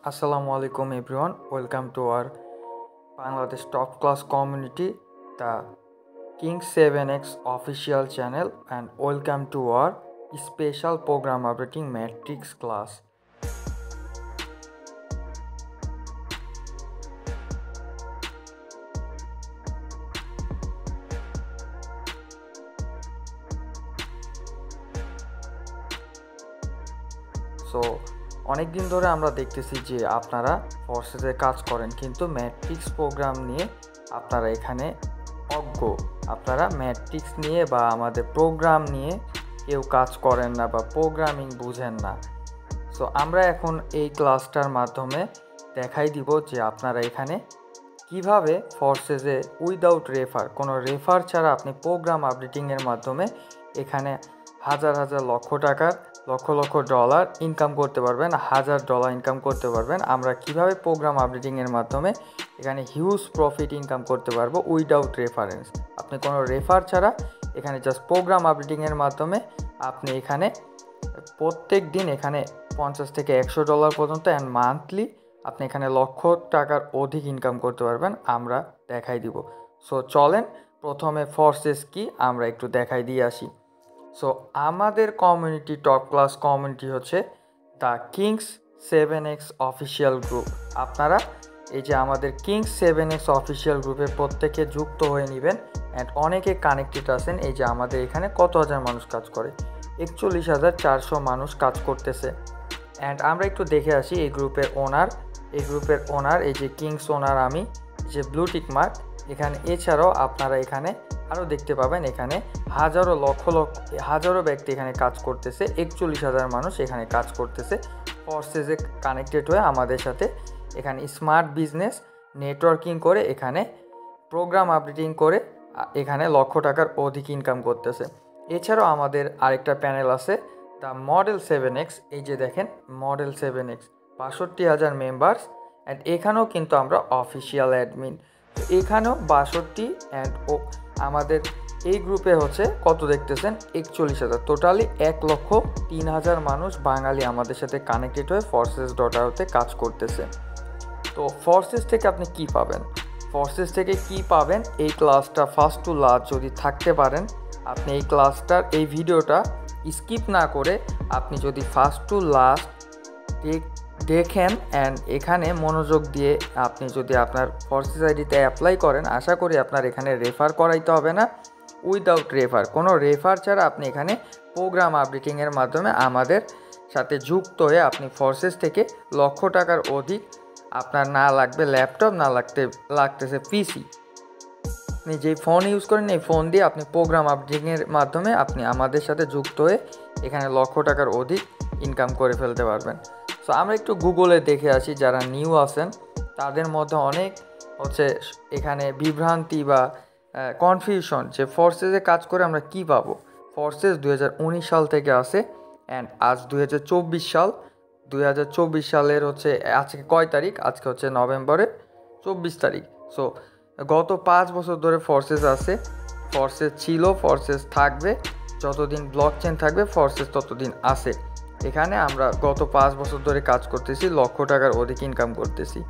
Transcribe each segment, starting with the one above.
Assalamu alaikum everyone. Welcome to our Bangladesh top class community, the King 7X official channel, and welcome to our special program updating matrix class. So অনেক দিন ধরে আমরা দেখতেছি যে আপনারা ফোর্সেসে কাজ করেন, কিন্তু ম্যাট্রিক্স প্রোগ্রাম নিয়ে আপনারা এখানে অজ্ঞ। আপনারা ম্যাট্রিক্স নিয়ে বা আমাদের প্রোগ্রাম নিয়ে কেউ কাজ করেন না বা প্রোগ্রামিং বুঝেন না। সো আমরা এখন এই ক্লাসটার মাধ্যমে দেখাই দিব যে আপনারা এখানে কিভাবে ফোর্সেসে উইদাউট রেফার, কোনো রেফার ছাড়া আপনি প্রোগ্রাম আপডেটিংয়ের মাধ্যমে এখানে হাজার হাজার লক্ষ টাকার লক্ষ লক্ষ ডলার ইনকাম করতে পারবেন, $1000 ইনকাম করতে পারবেন। আমরা কিভাবে প্রোগ্রাম আপডেটিংয়ের মাধ্যমে এখানে হিউজ প্রফিট ইনকাম করতে পারবো উইদাউট রেফারেন্স। আপনি কোনো রেফার ছাড়া এখানে জাস্ট প্রোগ্রাম আপডেটিংয়ের মাধ্যমে আপনি এখানে প্রত্যেক দিন এখানে $50 থেকে $100 পর্যন্ত অ্যান্ড মান্থলি আপনি এখানে লক্ষ টাকার অধিক ইনকাম করতে পারবেন। আমরা দেখাই দিব। সো চলেন প্রথমে ফোর্সেস কি আমরা একটু দেখাই দিয়ে আসি। সো আমাদের কমিউনিটি টপ ক্লাস কমিউনিটি হচ্ছে the kings 7X official group. আপনারা এই যে আমাদের কিংস 7X অফিসিয়াল গ্রুপে প্রত্যেকে যুক্ত হয়ে নেবেন অ্যান্ড অনেকে কানেক্টেড আছেন। এই যে আমাদের এখানে কত হাজার মানুষ কাজ করে, 41,400 মানুষ কাজ করতেছে। অ্যান্ড আমরা একটু দেখে আসি এই গ্রুপের ওনার এই যে কিংস ওনার আমি, যে ব্লু টিক মার্ক এখানে। এছাড়াও আপনারা এখানে আরও দেখতে পাবেন এখানে হাজারো ব্যক্তি এখানে কাজ করতেছে, 41,000 মানুষ এখানে কাজ করতেছে ফোর্সেসে কানেক্টেড হয়ে আমাদের সাথে এখানে স্মার্ট বিজনেস নেটওয়ার্কিং করে এখানে প্রোগ্রাম আপডেটিং করে এখানে লক্ষ টাকার অধিক ইনকাম করতেছে। এছাড়াও আমাদের আরেকটা প্যানেল আছে দ্য মডেল 7X। এই যে দেখেন মডেল 7X 62,000 মেম্বার্স অ্যান্ড এখানেও কিন্তু আমরা অফিসিয়াল অ্যাডমিন। এখানেও 62 অ্যান্ড আমাদের এই গ্রুপে হচ্ছে কত দেখতেছেন 41,000, টোটালি 1,03,000 মানুষ বাঙালি আমাদের সাথে কানেক্টেড হয়ে forces.io-তে কাজ করতেছে। তো ফোর্সেস থেকে আপনি কি পাবেন, এই ক্লাসটা ফার্স্ট টু লাস্ট যদি থাকতে পারেন, আপনি এই ক্লাসটার এই ভিডিওটা স্কিপ না করে আপনি যদি ফার্স্ট টু লাস্ট দেখেন অ্যান্ড এখানে মনোযোগ দিয়ে আপনি যদি আপনার ফোর্সেস আইডিতে অ্যাপ্লাই করেন, আশা করি আপনার এখানে রেফার করাইতে হবে না। উইদাউট রেফার, কোনো রেফার ছাড়া আপনি এখানে প্রোগ্রাম আপডেটিংয়ের মাধ্যমে আমাদের সাথে যুক্ত হয়ে আপনি ফোর্সেস থেকে লক্ষ টাকার অধিক, আপনার না লাগবে ল্যাপটপ, না লাগতেছে পিসি, আপনি যেই ফোন ইউজ করেন এই ফোন দিয়ে আপনি প্রোগ্রাম আপডেটিংয়ের মাধ্যমে আপনি আমাদের সাথে যুক্ত হয়ে এখানে লক্ষ টাকার অধিক ইনকাম করে ফেলতে পারবেন। সো আমরা একটু গুগলে দেখে আসি, যারা নিউ আছেন তাদের মধ্যে অনেক হচ্ছে এখানে বিভ্রান্তি বা কনফিউশন যে ফোর্সেসে কাজ করে আমরা কি পাবো। ফোর্সেস 2019 সাল থেকে আসে অ্যান্ড আজ 2024 সাল। 2024 সালের হচ্ছে আজকে কয় তারিখ, আজকে হচ্ছে নভেম্বরের 24 তারিখ। সো গত 5 বছর ধরে ফোর্সেস আছে, ফোর্সেস ছিল, ফোর্সেস থাকবে, যতদিন ব্লকচেন থাকবে ফোর্সেস ততদিন আছে। এখানে আমরা গত 5 বছর ধরে কাজ করতেছি, লক্ষ টাকার অধিক ইনকাম করতেছি।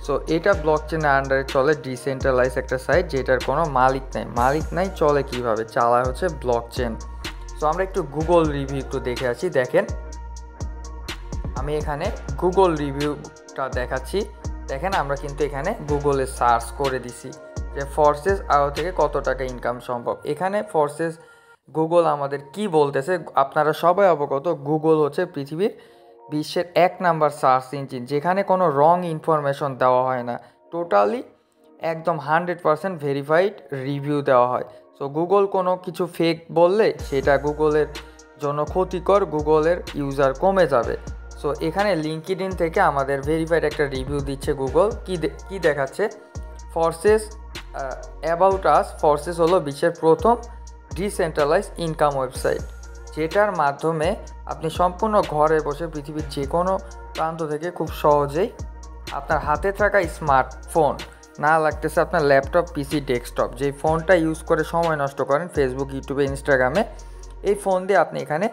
সো এটা ব্লকচেনের আন্ডারে চলে, ডিসেন্ট্রালাইজ একটা সাইট যেটার কোনো মালিক নাই, চলে কিভাবে, চালায় হচ্ছে ব্লকচেন। সো আমরা একটু গুগল রিভিউ একটু দেখে আছি। দেখেন আমি এখানে গুগল রিভিউটা দেখাচ্ছি। দেখেন আমরা কিন্তু এখানে গুগলে সার্চ করে দিছি যে ফোর্সেস আইও থেকে কত টাকা ইনকাম সম্ভব। এখানে ফোর্সেস গুগল আমাদের কি বলতেছে, আপনারা সবাই অবগত গুগল হচ্ছে বিশ্বের 1 নাম্বার সার্চ ইঞ্জিন, যেখানে কোনো রং ইনফরমেশন দেওয়া হয় না, টোটালি একদম 100% ভেরিফাইড রিভিউ দেওয়া হয়। সো গুগল কোনো কিছু ফেক বললে সেটা গুগলের জন্য ক্ষতিকর, গুগলের ইউজার কমে যাবে। সো এখানে লিঙ্কডইন থেকে আমাদের ভেরিফাইড একটা রিভিউ দিচ্ছে গুগল। কি দেখাচ্ছে, ফোর্সেস অ্যাবাউট আস। ফোর্সেস হলো বিশ্বের প্রথম ডিসেন্ট্রালাইজ ইনকাম ওয়েবসাইট, যেটার মাধ্যমে আপনি সম্পূর্ণ ঘরে বসে পৃথিবীর যে কোনো প্রান্ত থেকে খুব সহজেই আপনার হাতে থাকা স্মার্টফোন, না লাগতেছে আপনার ল্যাপটপ, পিসি, ডেস্কটপ, যেই ফোনটা ইউজ করে সময় নষ্ট করেন ফেসবুক, ইউটিউবে, ইনস্টাগ্রামে, এই ফোন দিয়ে আপনি এখানে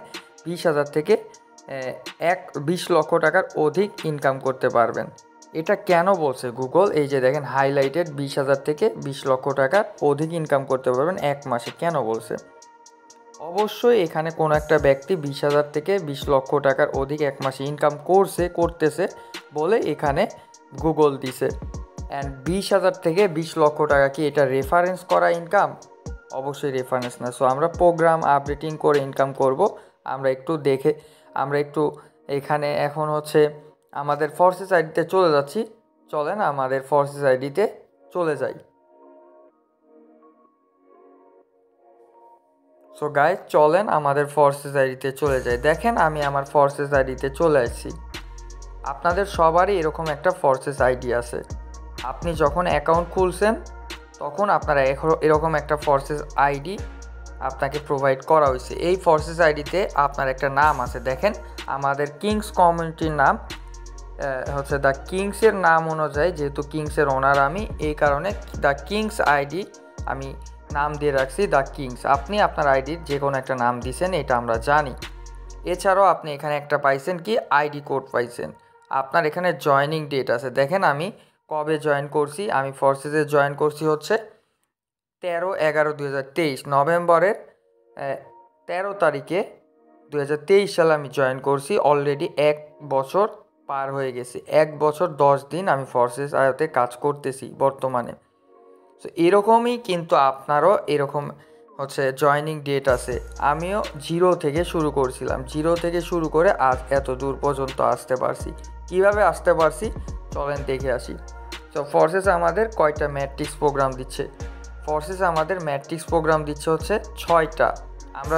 20,000 থেকে $20 লক্ষ টাকার অধিক ইনকাম করতে পারবেন। এটা কেন বলছে গুগল? এই যে দেখেন হাইলাইটেড 20,000 থেকে 20 লক্ষ টাকার অধিক ইনকাম করতে পারবেন এক মাসে। কেন বলছে? অবশ্যই এখানে কোনো একটা ব্যক্তি 20,000 থেকে 20 লক্ষ টাকার অধিক এক মাসে ইনকাম করতেছে বলে এখানে গুগল দিছে। অ্যান্ড 20,000 থেকে 20 লক্ষ টাকা কি এটা রেফারেন্স করা ইনকাম? অবশ্যই রেফারেন্স না। সো আমরা প্রোগ্রাম আপডেটিং করে ইনকাম করব। আমরা একটু এখানে এখন হচ্ছে আমাদের ফোর্সেস আইডিতে চলে যাচ্ছি। চলেন আমাদের ফোর্সেস আইডিতে চলে যাই। সো গাইজ চলেন আমাদের ফোর্সেস আইডিতে চলে যাই। দেখেন আমি আমার ফোর্সেস আইডিতে চলে আসছি। আপনাদের সবারই এরকম একটা ফোর্সেস আইডি আছে। আপনি যখন অ্যাকাউন্ট খুলছেন তখন আপনারা এরকম একটা ফোর্সেস আইডি আপনাকে প্রোভাইড করা হয়েছে। এই ফোর্সেস আইডিতে আপনার একটা নাম আছে। দেখেন আমাদের কিংস কমিউনিটির নাম হচ্ছে দ্য কিংসের নাম অনুযায়ী, যেহেতু কিংসের ওনার আমি, এই কারণে দ্য কিংস আইডি আমি নাম দিয়ে রাখছি দ্য কিংস। আপনি আপনার আইডির যে কোনো একটা নাম দিয়েছেন, এটা আমরা জানি। এছাড়াও আপনি এখানে একটা পাইছেন কি আইডি কোড পাইছেন। আপনার এখানে জয়নিং ডেট আছে। দেখেন আমি কবে জয়েন করছি। আমি ফোর্সেসে জয়েন করছি হচ্ছে 13/11/2023 নভেম্বরের 13 তারিখে 2023 সালে আমি জয়েন করছি। অলরেডি 1 বছর পার হয়ে গেছে। 1 বছর 10 দিন আমি ফোর্সেস আয়তে কাজ করতেছি বর্তমানে। সো এরকমই কিন্তু আপনারও এরকম হচ্ছে জয়নিং ডেট আছে। আমিও 0 থেকে শুরু করছিলাম। 0 থেকে শুরু করে আজ এত দূর পর্যন্ত আসতে পারছি। কিভাবে আসতে পারছি চলেন দেখে আসি। সো ফোর্সেস আমাদের কয়টা ম্যাট্রিক্স প্রোগ্রাম দিচ্ছে? ফোর্সেস আমাদের ম্যাট্রিক্স প্রোগ্রাম দিচ্ছে হচ্ছে 6টা। আমরা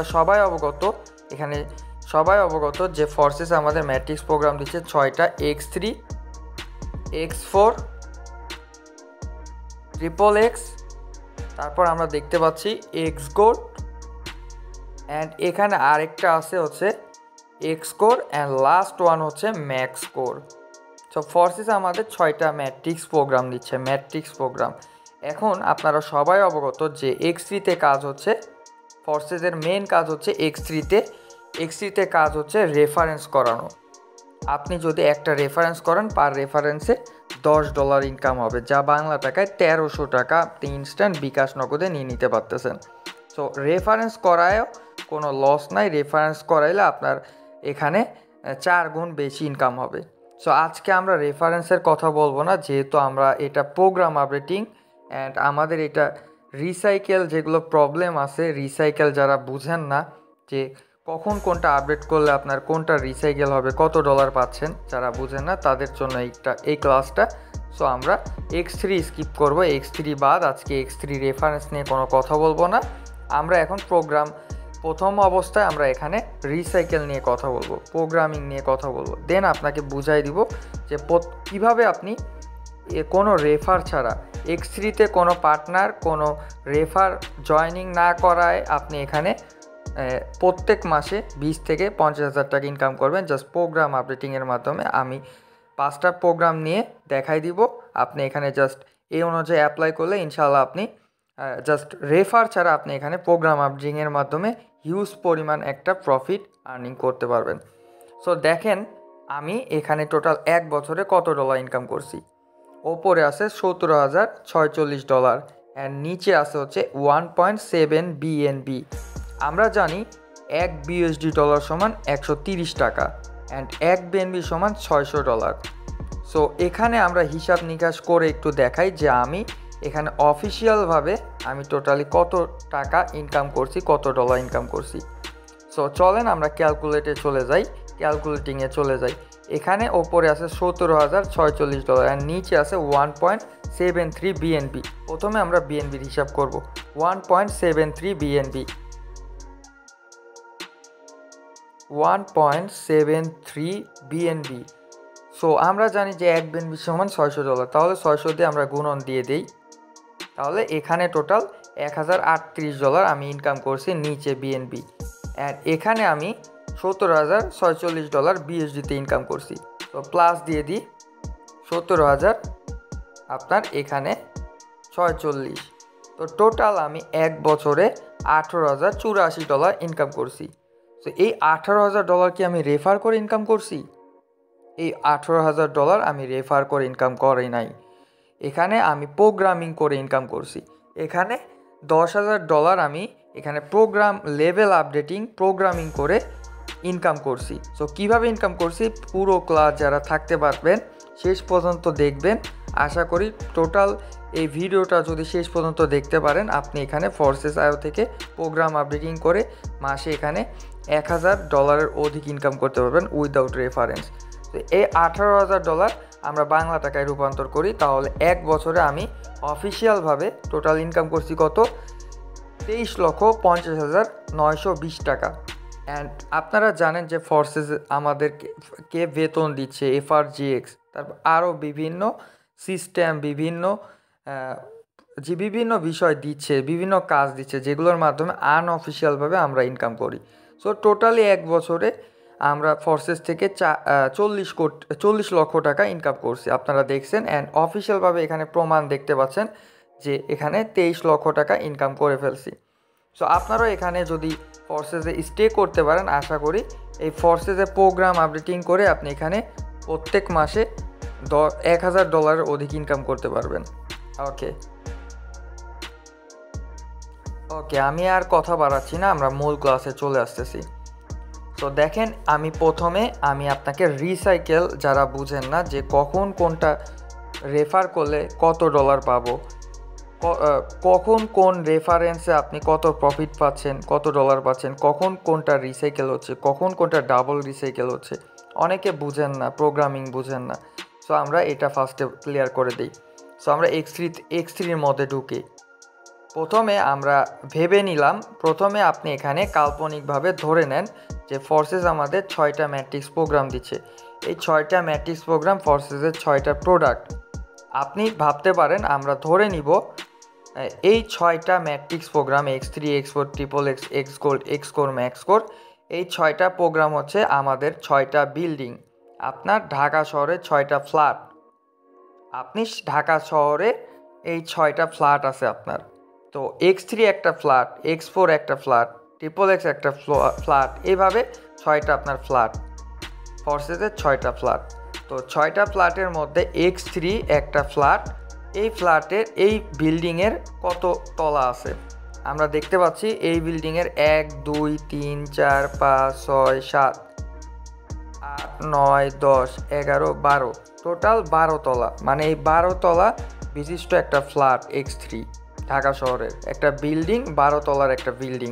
সবাই অবগত যে ফোর্সেস আমাদের ম্যাট্রিক্স প্রোগ্রাম দিচ্ছে 6টা। X3, X4, XXX, তারপর আমরা দেখতে পাচ্ছি Xcode, অ্যান্ড এখানে আরেকটা আছে হচ্ছে Xcore, অ্যান্ড লাস্ট ওয়ান হচ্ছে Maxcore। সো ফোর্সেস আমাদের 6টা ম্যাট্রিক্স প্রোগ্রাম দিচ্ছে, ম্যাট্রিক্স প্রোগ্রাম। এখন আপনারা সবাই অবগত যে X3-তে কাজ হচ্ছে, ফোর্সেসের মেন কাজ হচ্ছে X3-তে কাজ হচ্ছে রেফারেন্স করানো। আপনি যদি একটা রেফারেন্স করেন, পার রেফারেন্সে $10 ইনকাম হবে, যা বাংলা টাকায় 1300 টাকা আপনি ইনস্ট্যান্ট বিকাশ নগদে নিয়ে নিতে পারতেছেন। সো রেফারেন্স করায়ও কোনো লস নাই। রেফারেন্স করাইলে আপনার এখানে 4 গুণ বেশি ইনকাম হবে। সো আজকে আমরা রেফারেন্সের কথা বলবো না, যেহেতু আমরা এটা প্রোগ্রাম আপডেটিং অ্যান্ড আমাদের এটা রিসাইকেল, যেগুলো প্রবলেম আছে, রিসাইকেল যারা বুঝেন না যে কখন কোনটা আপডেট করলে আপনার কোনটা রিসাইকেল হবে, কত ডলার পাচ্ছেন, যারা বুঝেন না তাদের জন্য এই ক্লাসটা। সো আমরা X3 স্কিপ করব, X3 বাদ। আজকে X3 রেফারেন্স নিয়ে কোনো কথা বলবো না। আমরা এখন প্রথম অবস্থায় আমরা এখানে রিসাইকেল নিয়ে কথা বলবো, প্রোগ্রামিং নিয়ে কথা বলবো। দেন আপনাকে বুঝাই দিব যে কীভাবে আপনি কোনো রেফার ছাড়া X3-তে কোনো পার্টনার, কোনো রেফার জয়নিং না করায় আপনি এখানে প্রত্যেক মাসে 20 থেকে 50,000 টাকা ইনকাম করবেন জাস্ট প্রোগ্রাম আপডেটিংয়ের মাধ্যমে। আমি 5টা প্রোগ্রাম নিয়ে দেখাই দিব। আপনি এখানে জাস্ট এই অনুযায়ী অ্যাপ্লাই করলে ইনশাআল্লাহ আপনি জাস্ট রেফার ছাড়া আপনি এখানে প্রোগ্রাম আপডেটিংয়ের মাধ্যমে হিউজ পরিমাণ একটা প্রফিট আর্নিং করতে পারবেন। সো দেখেন আমি এখানে টোটাল 1 বছরে কত ডলার ইনকাম করছি। ওপরে আছে $17,046 অ্যান্ড নিচে আছে হচ্ছে 1.7 BNB। আমরা জানি 1 BUSD ডলার সমান 130 টাকা অ্যান্ড 1 BNB সমান $600। সো এখানে আমরা হিসাব নিকাশ করে একটু দেখাই যে আমি এখানে অফিসিয়ালভাবে আমি টোটালি কত টাকা ইনকাম করছি, কত ডলার ইনকাম করছি। সো চলেন আমরা ক্যালকুলেটিংয়ে চলে যাই। এখানে ওপরে আছে $17,046 অ্যান্ড নিচে আছে 1.73 BNB। প্রথমে আমরা বিএনবির হিসাব করব। 1.73 BNB, 1.73 BNB। সো আমরা জানি যে 1 BNB সমান $600। তাহলে 600 দিয়ে আমরা গুণন দিয়ে দেই। তাহলে এখানে টোটাল $1,038 আমি ইনকাম করছি নিচে বিএনবি। অ্যান্ড এখানে আমি $17,046 বিএসডিতে ইনকাম করছি। তো প্লাস দিয়ে দিই 17,000 আপনার এখানে 46। তো টোটাল আমি 1 বছরে $18,084 ইনকাম করছি। সো এই $18,000 কি আমি রেফার করে ইনকাম করছি? এই $18,000 আমি রেফার করে ইনকাম করি নাই, এখানে আমি প্রোগ্রামিং করে ইনকাম করছি। এখানে $10,000 আমি এখানে প্রোগ্রাম লেভেল আপডেটিং প্রোগ্রামিং করে ইনকাম করছি। সো কীভাবে ইনকাম করছি পুরো ক্লাস যারা থাকতে পারবেন শেষ পর্যন্ত দেখবেন। আশা করি টোটাল এই ভিডিওটা যদি শেষ পর্যন্ত দেখতে পারেন আপনি এখানে ফোর্সেস.io থেকে প্রোগ্রাম আপডেটিং করে মাসে এখানে $1,000 অধিক ইনকাম করতে পারবেন উইদাউট রেফারেন্স। তো এই $18,000 আমরা বাংলা টাকায় রূপান্তর করি, তাহলে এক বছরে আমি অফিসিয়ালভাবে টোটাল ইনকাম করছি কত? 23,50,920 টাকা। অ্যান্ড আপনারা জানেন যে ফোর্সেস আমাদেরকে বেতন দিচ্ছে, FRGX, তারপর আরও বিভিন্ন সিস্টেম, বিভিন্ন বিষয় দিচ্ছে, বিভিন্ন কাজ দিচ্ছে যেগুলোর মাধ্যমে আনঅফিসিয়ালভাবে আমরা ইনকাম করি। সো টোটালি এক বছরে আমরা ফোর্সেস থেকে 40 লক্ষ টাকা ইনকাম করছি, আপনারা দেখছেন। অ্যান্ড অফিসিয়ালভাবে এখানে প্রমাণ দেখতে পাচ্ছেন যে এখানে 23 লক্ষ টাকা ইনকাম করে ফেলছি। সো আপনারাও এখানে যদি ফোর্সেসে স্টে করতে পারেন, আশা করি এই ফোর্সেসে প্রোগ্রাম আপডেটিং করে আপনি এখানে প্রত্যেক মাসে $1,000 অধিক ইনকাম করতে পারবেন। ওকে, আমি আর কথা বাড়াচ্ছি না, আমরা মূল ক্লাসে চলে আসতেছি। তো দেখেন আমি আপনাকে রিসাইকেল, যারা বুঝেন না যে কখন কোনটা রেফার করলে কত ডলার পাবো, কখন কোন রেফারেন্সে আপনি কত প্রফিট পাচ্ছেন, কত ডলার পাচ্ছেন, কখন কোনটা রিসাইকেল হচ্ছে, কখন কোনটা ডাবল রিসাইকেল হচ্ছে, অনেকে বুঝেন না, প্রোগ্রামিং বুঝেন না। সো আমরা এটা ফার্স্টে ক্লিয়ার করে দিই। সো আমরা X3 মধ্যে ঢুকি। প্রথমে আমরা ভেবে নিলাম, প্রথমে আপনি এখানে কাল্পনিকভাবে ধরে নেন যে ফোর্সেস আমাদের 6টা ম্যাট্রিক্স প্রোগ্রাম দিচ্ছে। এই 6টা ম্যাট্রিক্স প্রোগ্রাম ফোর্সেসের 6টা প্রোডাক্ট। আপনি ভাবতে পারেন আমরা ধরে নিব এই 6টা matrix program X3, X4, XXX, Xgold, Xcore, Maxcore, এই 6টা প্রোগ্রাম হচ্ছে আমাদের 6টা বিল্ডিং। আপনার ঢাকা শহরে 6টা ফ্ল্যাট, আপনি ঢাকা শহরে এই 6টা ফ্ল্যাট আছে আপনার। তো X3 একটা ফ্ল্যাট, X4 একটা ফ্ল্যাট, XXX একটা ফ্ল্যাট, এইভাবে 6টা আপনার ফ্ল্যাট, ফোর্সেসের 6টা ফ্ল্যাট। তো 6টা ফ্ল্যাটের মধ্যে X3 একটা ফ্ল্যাট, এই ফ্ল্যাটের এই বিল্ডিংয়ের কত তলা আছে আমরা দেখতে পাচ্ছি। এই বিল্ডিংয়ের 1, 2, 3, 4, 5, 6, 7, 8, 9, 10, 11, 12, টোটাল 12 তলা। মানে এই 12 তলা বিশিষ্ট একটা ফ্ল্যাট X3 ঢাকা শহরের একটা বিল্ডিং, 12 তলার একটা বিল্ডিং।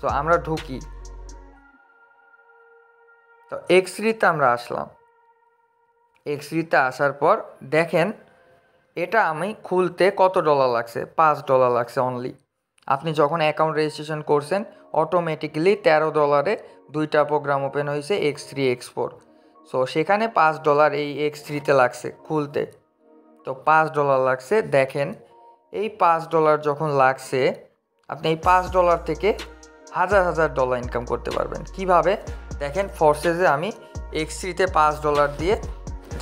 তো আমরা ঢুকি, তো X3-তে আমরা আসলাম। X3-তে আসার পর দেখেন এটা আমি খুলতে কত ডলার লাগছে? $5 লাগছে অনলি। আপনি যখন অ্যাকাউন্ট রেজিস্ট্রেশন করছেন অটোমেটিক্যালি $13 2টা প্রোগ্রাম ওপেন হয়েছে X3, X4। সো সেখানে $5 এই X3-তে লাগছে খুলতে, তো $5 লাগছে। দেখেন এই $5 যখন লাগছে আপনি এই $5 থেকে হাজার ডলার ইনকাম করতে পারবেন। কিভাবে? দেখেন ফোর্সেসে আমি X3-তে $5 দিয়ে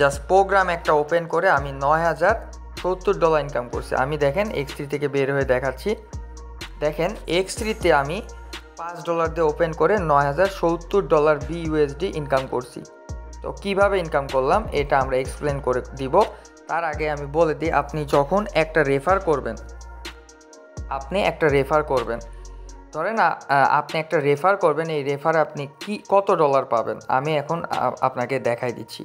জাস্ট প্রোগ্রাম একটা ওপেন করে আমি $9,070 ইনকাম করছি। আমি দেখেন X3 থেকে বের হয়ে দেখাচ্ছি। দেখেন X3-তে আমি $5 দিয়ে ওপেন করে $9,070 BUSD ইনকাম করছি। তো কিভাবে ইনকাম করলাম এটা আমরা এক্সপ্লেন করে দিব। তার আগে আমি বলে দিই, আপনি যখন একটা রেফার করবেন, ধরেন আপনি একটা রেফার করবেন, এই রেফারে আপনি কত ডলার পাবেন আমি এখন আপনাকে দেখাই দিচ্ছি।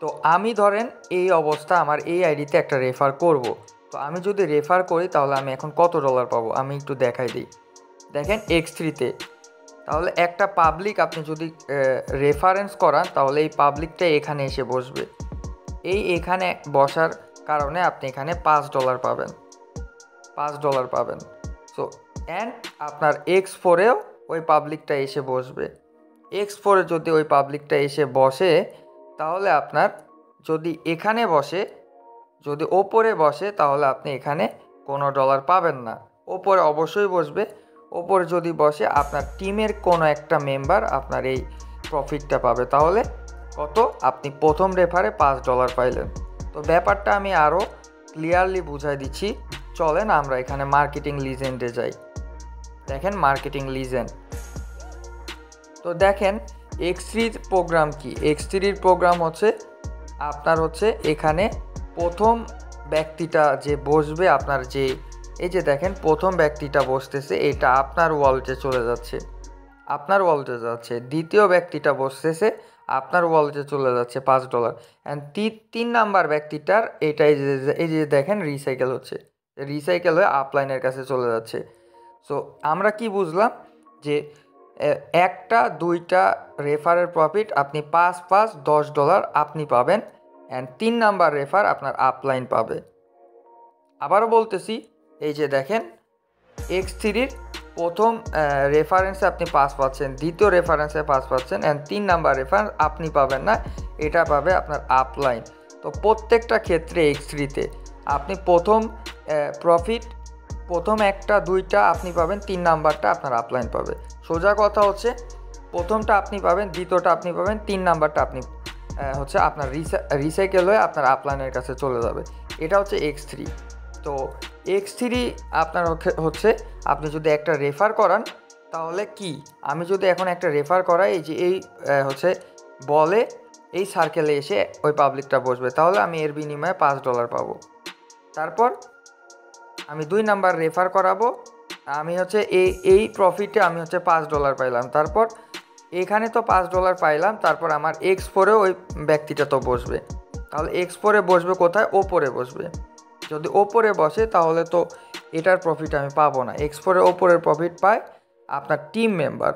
তো আমি ধরেন এই অবস্থা, আমার এই আইডিতে একটা রেফার করব। তো আমি যদি রেফার করি তাহলে আমি এখন কত ডলার পাবো আমি একটু দেখাই দিই। দেখেন X3-তে তাহলে একটা পাবলিক আপনি যদি রেফারেন্স করান তাহলে এই পাবলিকটা এখানে এসে বসবে। এখানে বসার কারণে আপনি এখানে $5 পাবেন। সো অ্যান্ড আপনার X4-এও ওই পাবলিকটা এসে বসবে। X4-এ যদি ওই পাবলিকটা এসে বসে তাহলে আপনার যদি এখানে বসে, যদি ওপরে বসে তাহলে আপনি এখানে কোনো ডলার পাবেন না। ওপরে অবশ্যই বসবে। ওপরে যদি বসে আপনার টিমের কোনো একটা মেম্বার আপনার এই প্রফিটটা পাবে। তাহলে কত? আপনি প্রথম রেফারে $5 পাইলেন। তো ব্যাপারটা আমি আরও ক্লিয়ারলি বুঝাই দিচ্ছি। চলেন আমরা এখানে মার্কেটিং লিজেন্ডে যাই। দেখেন মার্কেটিং লিজেন্ড, তো দেখেন X3 প্রোগ্রাম কি, X3 প্রোগ্রাম হচ্ছে আপনার হচ্ছে এখানে প্রথম ব্যক্তিটা যে বসবে, আপনার যে এই যে দেখেন প্রথম ব্যক্তিটা বসতেছে, এটা আপনার ওয়ালেটে চলে যাচ্ছে, আপনার ওয়ালেটে যাচ্ছে। দ্বিতীয় ব্যক্তিটা বসতেছে, আপনার ওয়ালেটে চলে যাচ্ছে $5। অ্যান্ড তিন নাম্বার ব্যক্তিটার এটা এই যে দেখেন রিসাইকেল হচ্ছে, রিসাইকেল হয়ে আপলাইনের কাছে চলে যাচ্ছে। সো আমরা কি বুঝলাম যে একটা দুইটা রেফারের প্রফিট আপনি $10 আপনি পাবেন, অ্যান্ড 3 নাম্বার রেফার আপনার আপলাইন পাবে। আবারও বলতেছি, এই যে দেখেন X3-র প্রথম রেফারেন্সে আপনি 5 পাচ্ছেন, দ্বিতীয় রেফারেন্সে 5 পাচ্ছেন, অ্যান্ড 3 নাম্বার রেফারেন্স আপনি পাবেন না, এটা পাবে আপনার আপলাইন। তো প্রত্যেকটা ক্ষেত্রে X3-তে আপনি প্রথম একটা দুইটা আপনি পাবেন, 3 নাম্বারটা আপনার আপলাইন পাবে। সোজা কথা হচ্ছে প্রথমটা আপনি পাবেন, দ্বিতীয়টা আপনি পাবেন, 3 নাম্বারটা আপনি হচ্ছে আপনার রিসাইকেল হয়ে আপনার আপলাইনের কাছে চলে যাবে। এটা হচ্ছে X3। তো X3 আপনার হচ্ছে আপনি যদি একটা রেফার করান তাহলে কি, আমি যদি এখন একটা রেফার করাই, এই যে এই হচ্ছে বলে এই সার্কেলে এসে ওই পাবলিকটা বসবে, তাহলে আমি এর বিনিময়ে $5 পাবো। তারপর আমি 2 নাম্বার রেফার করাবো, আমি হচ্ছে এই প্রফিটে আমি হচ্ছে $5 পাইলাম। তারপর এখানে তো $5 পাইলাম, তারপর আমার X4-এ ওই ব্যক্তিটা তো বসবে, তাহলে X4-এ বসবে কোথায়, ওপরে বসবে। যদি ওপরে বসে তাহলে তো এটার প্রফিট আমি পাবো না। X4-এর ওপরের প্রফিট পায় আপনার টিম মেম্বার,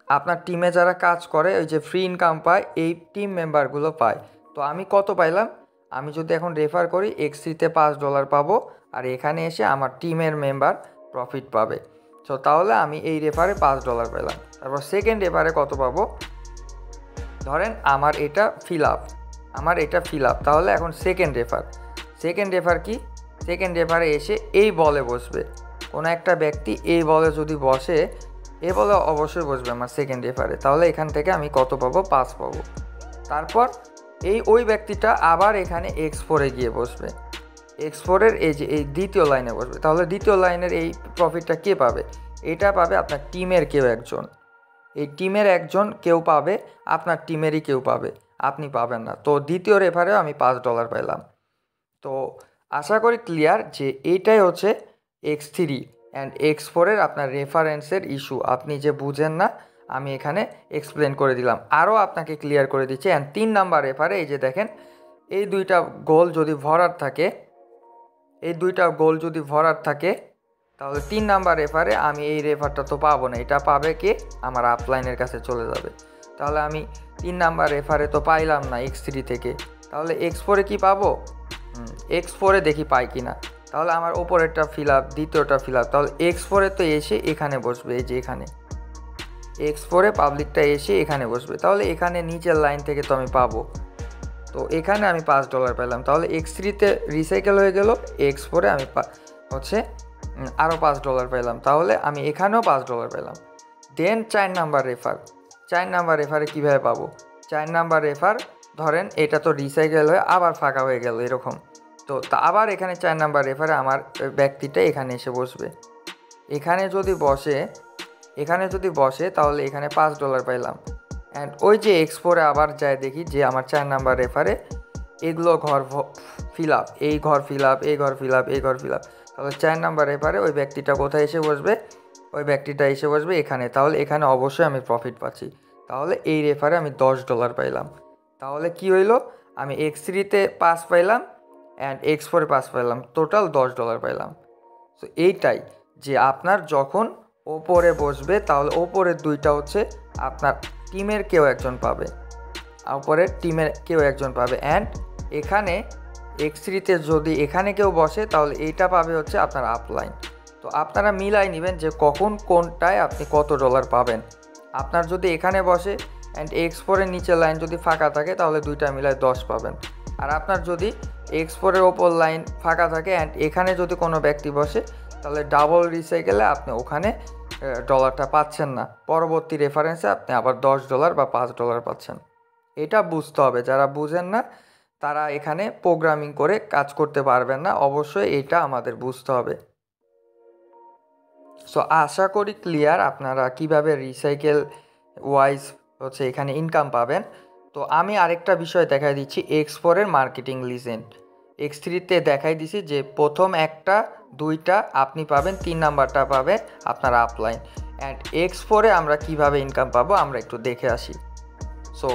আপনার টিমে যারা কাজ করে ওই যে ফ্রি ইনকাম পায়, এই টিম মেম্বারগুলো পায়। তো আমি কত পাইলাম, আমি যদি এখন রেফার করি X3-তে $5 পাবো, আর এখানে এসে আমার টিমের মেম্বার প্রফিট পাবে। সো তাহলে আমি এই রেফারে $5 পেলাম। তারপর সেকেন্ড রেফারে কত পাবো, ধরেন আমার এটা ফিল আপ, তাহলে এখন সেকেন্ড রেফার কি, সেকেন্ড রেফারে এসে এই বলে বসবে, কোনো একটা ব্যক্তি এই বলে যদি বসে, এই বলে অবশ্যই বসবে আমার সেকেন্ড রেফারে, তাহলে এখান থেকে আমি কত পাবো, 5 পাবো। তারপর ওই ব্যক্তিটা আবার এখানে X4-এ গিয়ে বসবে, X4-এর এই যে এই দ্বিতীয় লাইনে বসবে, তাহলে দ্বিতীয় লাইনের এই প্রফিটটা কে পাবে, এটা পাবে আপনার টিমের কেউ একজন, এই টিমের একজন কেউ পাবে, আপনার টিমেরই কেউ পাবে, আপনি পাবেন না। তো দ্বিতীয় রেফারেও আমি $5 পেলাম। তো আশা করি ক্লিয়ার যে এইটাই হচ্ছে X3 অ্যান্ড X4-এর আপনার রেফারেন্সের ইস্যু। আপনি যে বুঝেন না আমি এখানে এক্সপ্লেন করে দিলাম, আরও আপনাকে ক্লিয়ার করে দিচ্ছি। অ্যান্ড 3 নাম্বার রেফারে এই যে দেখেন এই দুইটা গোল যদি ভরার থাকে, তাহলে 3 নাম্বার রেফারে আমি এই রেফারটা তো পাবো না, এটা পাবে কে, আমার আপলাইনের কাছে চলে যাবে। তাহলে আমি 3 নাম্বার রেফারে তো পাইলাম না X3 থেকে, তাহলে X4-এ কি পাবো, X4-এ দেখি পাই কি না। তাহলে আমার ওপরেরটা ফিল আপ, দ্বিতীয়টা ফিল আপ, তাহলে X4-এ তো এসে এখানে বসবে, এই যে এখানে X4-এ পাবলিকটা এসে এখানে বসবে, তাহলে এখানে নিচের লাইন থেকে তো আমি পাবো। তো এখানে আমি $5 পেলাম, তাহলে X3-তে রিসাইকেল হয়ে গেল, X4-এ আমি হচ্ছে আরও $5 পেলাম, তাহলে আমি এখানেও $5 পেলাম। দেন 4 নাম্বার রেফারে কীভাবে পাবো, 4 নাম্বার রেফার ধরেন এটা তো রিসাইকেল হয়ে আবার ফাঁকা হয়ে গেল এরকম, তো আবার এখানে 4 নাম্বার রেফারে আমার ব্যক্তিটা এখানে এসে বসবে, এখানে যদি বসে তাহলে এখানে $5 পাইলাম। অ্যান্ড ওই যে X4-এ আবার যায় দেখি যে আমার 4 নাম্বার রেফারে এগুলো ঘর ফিল আপ, এই ঘর ফিল আপ, তাহলে 4 নাম্বার রেফারে ওই ব্যক্তিটা কোথায় এসে বসবে, এখানে, তাহলে এখানে অবশ্যই আমি প্রফিট পাচ্ছি, তাহলে এই রেফারে আমি $10 পাইলাম। তাহলে কি হইলো, আমি X3-তে 5 পাইলাম অ্যান্ড X4-এ 5 পাইলাম, টোটাল $10 পাইলাম। সো এইটাই যে আপনার যখন ওপরে বসবে তাহলে ওপরের দুইটা হচ্ছে আপনার টিমের কেউ একজন পাবে, অ্যান্ড এখানে X3-তে যদি এখানে কেউ বসে তাহলে এইটা পাবে হচ্ছে আপনার আপলাইন। তো আপনারা মিলাই নেবেন যে কখন কোনটায় আপনি কত ডলার পাবেন। আপনার যদি এখানে বসে অ্যান্ড X4-এর নিচের লাইন যদি ফাঁকা থাকে তাহলে দুইটা মিলায় 10 পাবেন, আর আপনার যদি X4-এর ওপর লাইন ফাঁকা থাকে অ্যান্ড এখানে যদি কোনো ব্যক্তি বসে তাহলে ডাবল রিসাইকেলে আপনি ওখানে ডলারটা পাচ্ছেন না, পরবর্তী রেফারেন্সে আপনি আবার $10 বা $5 পাচ্ছেন। এটা বুঝতে হবে, যারা বুঝেন না তারা এখানে প্রোগ্রামিং করে কাজ করতে পারবেন না, অবশ্যই এটা আমাদের বুঝতে হবে। সো আশা করি ক্লিয়ার আপনারা কিভাবে রিসাইকেল ওয়াইজ হচ্ছে এখানে ইনকাম পাবেন। তো আমি আরেকটা বিষয় দেখাই দিচ্ছি, X4-এর মার্কেটিং লিজেন্ড। X3-তে দেখাই দিছি যে প্রথম একটা দুইটা আপনি পাবেন, 3 নাম্বারটা পাবে আপনার আপলাইন। অ্যান্ড X4-এ আমরা কিভাবে ইনকাম পাবো আমরা একটু দেখে আসি। সো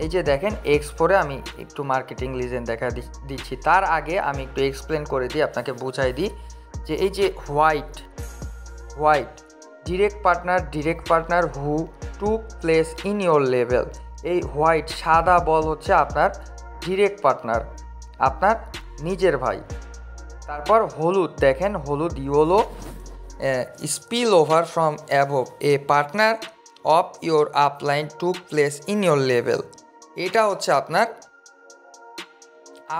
এই যে দেখেন X4-এ আমি একটু মার্কেটিং লিজেন্ড দেখা দিচ্ছি। তার আগে আমি একটু এক্সপ্লেন করে দিই, আপনাকে বুঝাই দিই যে এই যে white direct partner who took place in your level, এই হোয়াইট সাদা বল হচ্ছে আপনার ডিরেক্ট পার্টনার, আপনার নিজের ভাই। তারপর হলুদ দেখেন, হলুদ yellow spill over from অ্যাভভ, A partner of your upline took place in your level, এটা হচ্ছে আপনার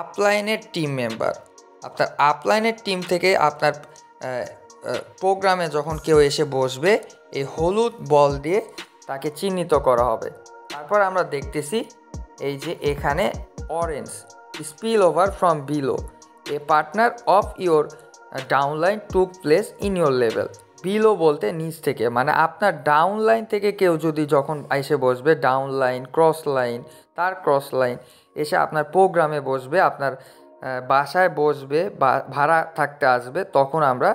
আপলাইনের টিম মেম্বার। আপনার আপলাইনের টিম থেকে আপনার প্রোগ্রামে যখন কেউ এসে বসবে এই হলুদ বল দিয়ে তাকে চিহ্নিত করা হবে। তারপর আমরা দেখতেছি এই যে এখানে orange spill over from below, A partner of your downline took place in your level. Below বলতে নিচ থেকে, মানে আপনার ডাউনলাইন থেকে কেউ যদি যখন এসে বসবে, ডাউনলাইন ক্রস লাইন, তার ক্রস লাইন এসে আপনার প্রোগ্রামে বসবে, আপনার বাসায় বসবে বা ভাড়া থাকতে আসবে, তখন আমরা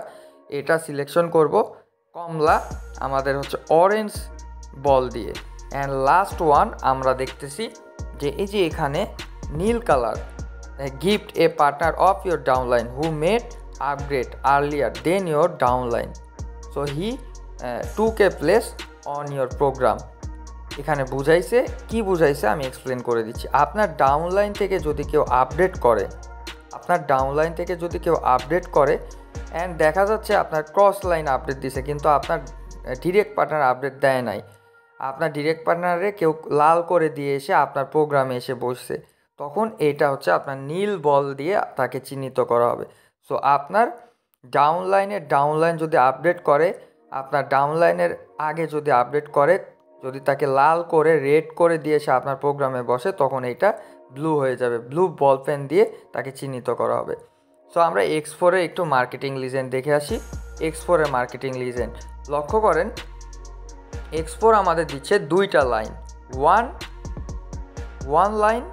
এটা সিলেকশন করব কমলা, আমাদের হচ্ছে অরেঞ্জ বল দিয়ে। অ্যান্ড লাস্ট ওয়ান আমরা দেখতেছি যে এই যে এখানে নীল colour, gift a partner of your downline who made upgrade earlier than your downline, so he took a place on your program. এখানে বুঝাইছে, কি বুঝাইছে আমি এক্সপ্লেন করে দিচ্ছি। আপনার ডাউনলাইন থেকে যদি কেউ আপডেট করে অ্যান্ড দেখা যাচ্ছে আপনার ক্রস লাইন আপডেট দিছে কিন্তু আপনার ডিরেক্ট পার্টনার আপডেট দেয় নাই, আপনার ডিরেক্ট পার্টনারে কেউ লাল করে দিয়ে এসে আপনার প্রোগ্রামে এসে বসছে, তখন এটা হচ্ছে আপনার নীল বল দিয়ে তাকে চিহ্নিত করা হবে। সো আপনার ডাউনলাইন যদি আপডেট করে, আপনার ডাউনলাইনের আগে যদি আপডেট করে, যদি তাকে লাল করে রেড করে দিয়ে এসে আপনার প্রোগ্রামে বসে, তখন এটা ব্লু হয়ে যাবে, ব্লু বল পেন দিয়ে তাকে চিহ্নিত করা হবে। সো আমরা X4-এ একটু মার্কেটিং লিজেন্ড দেখে আসি। X4-এর মার্কেটিং লিজেন্ড লক্ষ্য করেন, X4 আমাদের দিচ্ছে দুইটা line, one line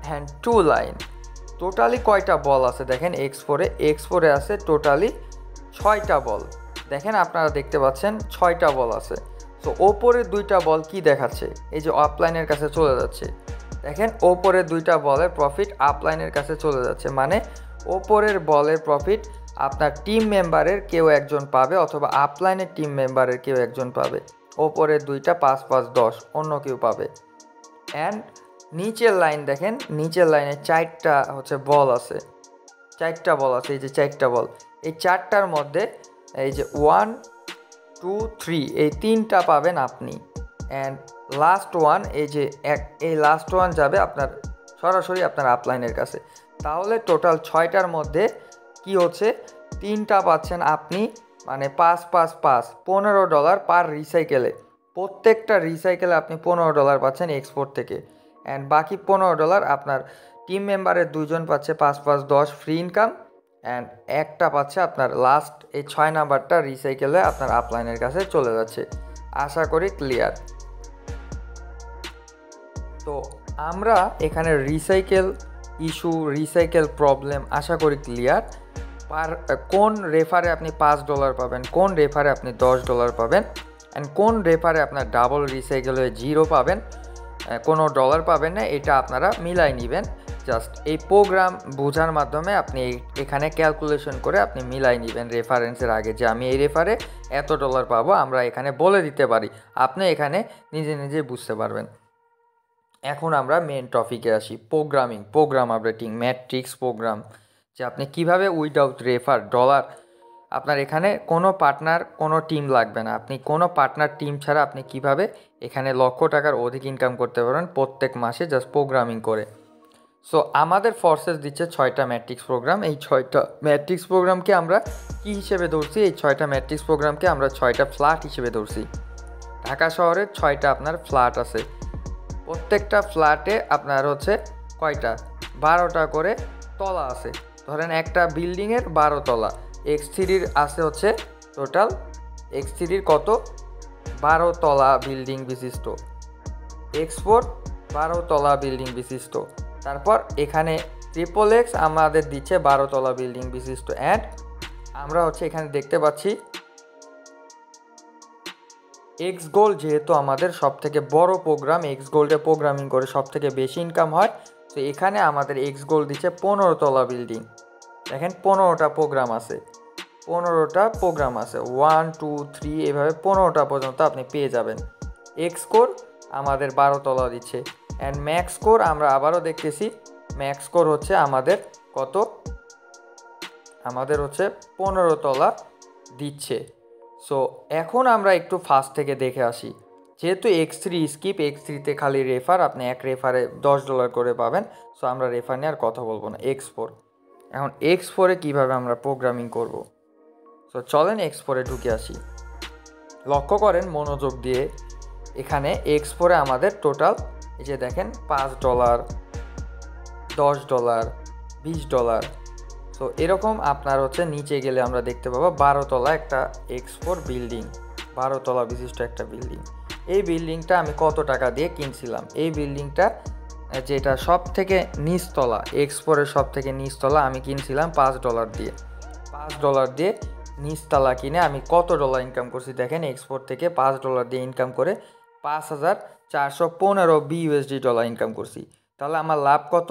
and 2 line. Totally কয়টা বল আছে দেখেন X4-এ আছে টোটালি 6টা বল। দেখেন আপনারা দেখতে পাচ্ছেন 6টা বল আছে। সো ওপরের দুইটা বল কি দেখাচ্ছে, এই যে আপলাইনের কাছে চলে যাচ্ছে। দেখেন ওপরের দুইটা বলের প্রফিট আপলাইনের কাছে চলে যাচ্ছে, মানে ওপরের বলের প্রফিট আপনার টিম মেম্বারের কেউ একজন পাবে অথবা আপলাইনের টিম মেম্বারের কেউ একজন পাবে। ওপরের দুইটা 5 5 10 অন্য কেউ পাবে। অ্যান্ড নিচের লাইন দেখেন, নিচের লাইনে 4টা হচ্ছে বল আছে, 4টা বল আছে, এই যে 4টা বল, এই 4টার মধ্যে এই যে 1 2 3 এই 3টা পাবেন আপনি। অ্যান্ড লাস্ট ওয়ান এই লাস্ট ওয়ান যাবে আপনার সরাসরি আপনার আপলাইনের কাছে। তাহলে টোটাল 6টার মধ্যে কি হচ্ছে, 3টা পাচ্ছেন আপনি, মানে 5 5 5 $15 পার রিসাইকেলে। প্রত্যেকটা রিসাইকেলে আপনি $15 পাচ্ছেন X4 থেকে। অ্যান্ড বাকি $15 আপনার টিম মেম্বারের 2জন পাচ্ছে 5 5 10 ফ্রি ইনকাম। অ্যান্ড একটা পাচ্ছে আপনার লাস্ট এই 6 নাম্বারটা রিসাইকেলে আপনার আপলাইনের কাছে চলে যাচ্ছে। আশা করি ক্লিয়ার। তো আমরা এখানে রিসাইকেল প্রবলেম আশা করি ক্লিয়ার। কোন রেফারে আপনি $5 পাবেন, কোন রেফারে আপনি $10 পাবেন, অ্যান্ড কোন রেফারে আপনার ডাবল রিসাইকেল হয়ে 0 পাবেন, কোনো ডলার পাবেন না, এটা আপনারা মিলাই নেবেন। জাস্ট এই প্রোগ্রাম বোঝার মাধ্যমে আপনি এখানে ক্যালকুলেশন করে আপনি মিলাই নেবেন রেফারেন্সের আগে, যে আমি এই রেফারে এত ডলার পাবো, আমরা এখানে বলে দিতে পারি, আপনি এখানে নিজে বুঝতে পারবেন। এখন আমরা মেন টপিকে আসি, প্রোগ্রাম আপডেটিং ম্যাট্রিক্স প্রোগ্রাম, যে আপনি কিভাবে উইদাউট রেফার ডলার, আপনার এখানে কোনো পার্টনার কোনো টিম লাগবে না, আপনি কোনো পার্টনার টিম ছাড়া আপনি কিভাবে এখানে লক্ষ টাকার অধিক ইনকাম করতে পারেন প্রত্যেক মাসে জাস্ট প্রোগ্রামিং করে। সো আমাদের ফোর্সেস দিচ্ছে 6টা ম্যাট্রিক্স প্রোগ্রাম। এই 6টা ম্যাট্রিক্স প্রোগ্রামকে আমরা কি হিসেবে ধরছি, এই 6টা ম্যাট্রিক্স প্রোগ্রামকে আমরা 6টা ফ্ল্যাট হিসেবে ধরছি। ঢাকা শহরে 6টা আপনার ফ্ল্যাট আছে, প্রত্যেকটা ফ্ল্যাটে আপনার হচ্ছে কয়টা 12টা করে তলা আছে। ধরেন একটা বিল্ডিংয়ের 12 তলা, X3-র আছে হচ্ছে টোটাল X3-র কত 12 তলা বিল্ডিং বিশিষ্ট, X4 12 তলা বিল্ডিং বিশিষ্ট। তারপর এখানে XXX আমাদের দিচ্ছে 12 তলা বিল্ডিং বিশিষ্ট। অ্যান্ড আমরা হচ্ছে এখানে দেখতে পাচ্ছি এক্স গোল্ড, যেহেতু আমাদের সব থেকে বড় প্রোগ্রাম, এক্স গোল্ডে প্রোগ্রামিং করে সব থেকে বেশি ইনকাম হয়, তো এখানে আমাদের এক্স গোল্ড দিচ্ছে 15 তলা বিল্ডিং। দেখেন 15টা প্রোগ্রাম আছে, 15টা প্রোগ্রাম আছে, 1 2 3 এভাবে 15টা পর্যন্ত আপনি পেয়ে যাবেন। এক্স কোর আমাদের 12 তলা দিচ্ছে। অ্যান্ড ম্যাক্স কোর আমরা আবারও দেখতেছি, ম্যাক্স কোর হচ্ছে আমাদের কত, আমাদের হচ্ছে 15 তলা দিচ্ছে। সো এখন আমরা একটু ফার্স্ট থেকে দেখে আসি। যেহেতু X3 স্কিপ, X3তে খালি রেফার, আপনি এক রেফারে $10 করে পাবেন। সো আমরা রেফার নিয়ে আর কথা বলবো না। X4, এখন X4-এ কীভাবে আমরা প্রোগ্রামিং করব। সো চলেন X4-এ ঢুকে আসি। লক্ষ্য করেন মনোযোগ দিয়ে, এখানে X4-এ আমাদের টোটাল এই যে দেখেন $5, $10, $20। তো এরকম আপনার হচ্ছে নিচে গেলে আমরা দেখতে পাবো 12 তলা একটা X4 বিল্ডিং, 12 তলা বিশিষ্ট একটা বিল্ডিং। এই বিল্ডিংটা আমি কত টাকা দিয়ে কিনছিলাম? এই বিল্ডিংটা যেটা সব থেকে নিচতলা, X4-এর সব থেকে নিচতলা, আমি কিনছিলাম $5 দিয়ে। $5 দিয়ে নিচতলা কিনে আমি কত ডলার ইনকাম করছি দেখেন। X4 থেকে $5 দিয়ে ইনকাম করে 5415 BUSD ইনকাম করছি। তাহলে আমার লাভ কত?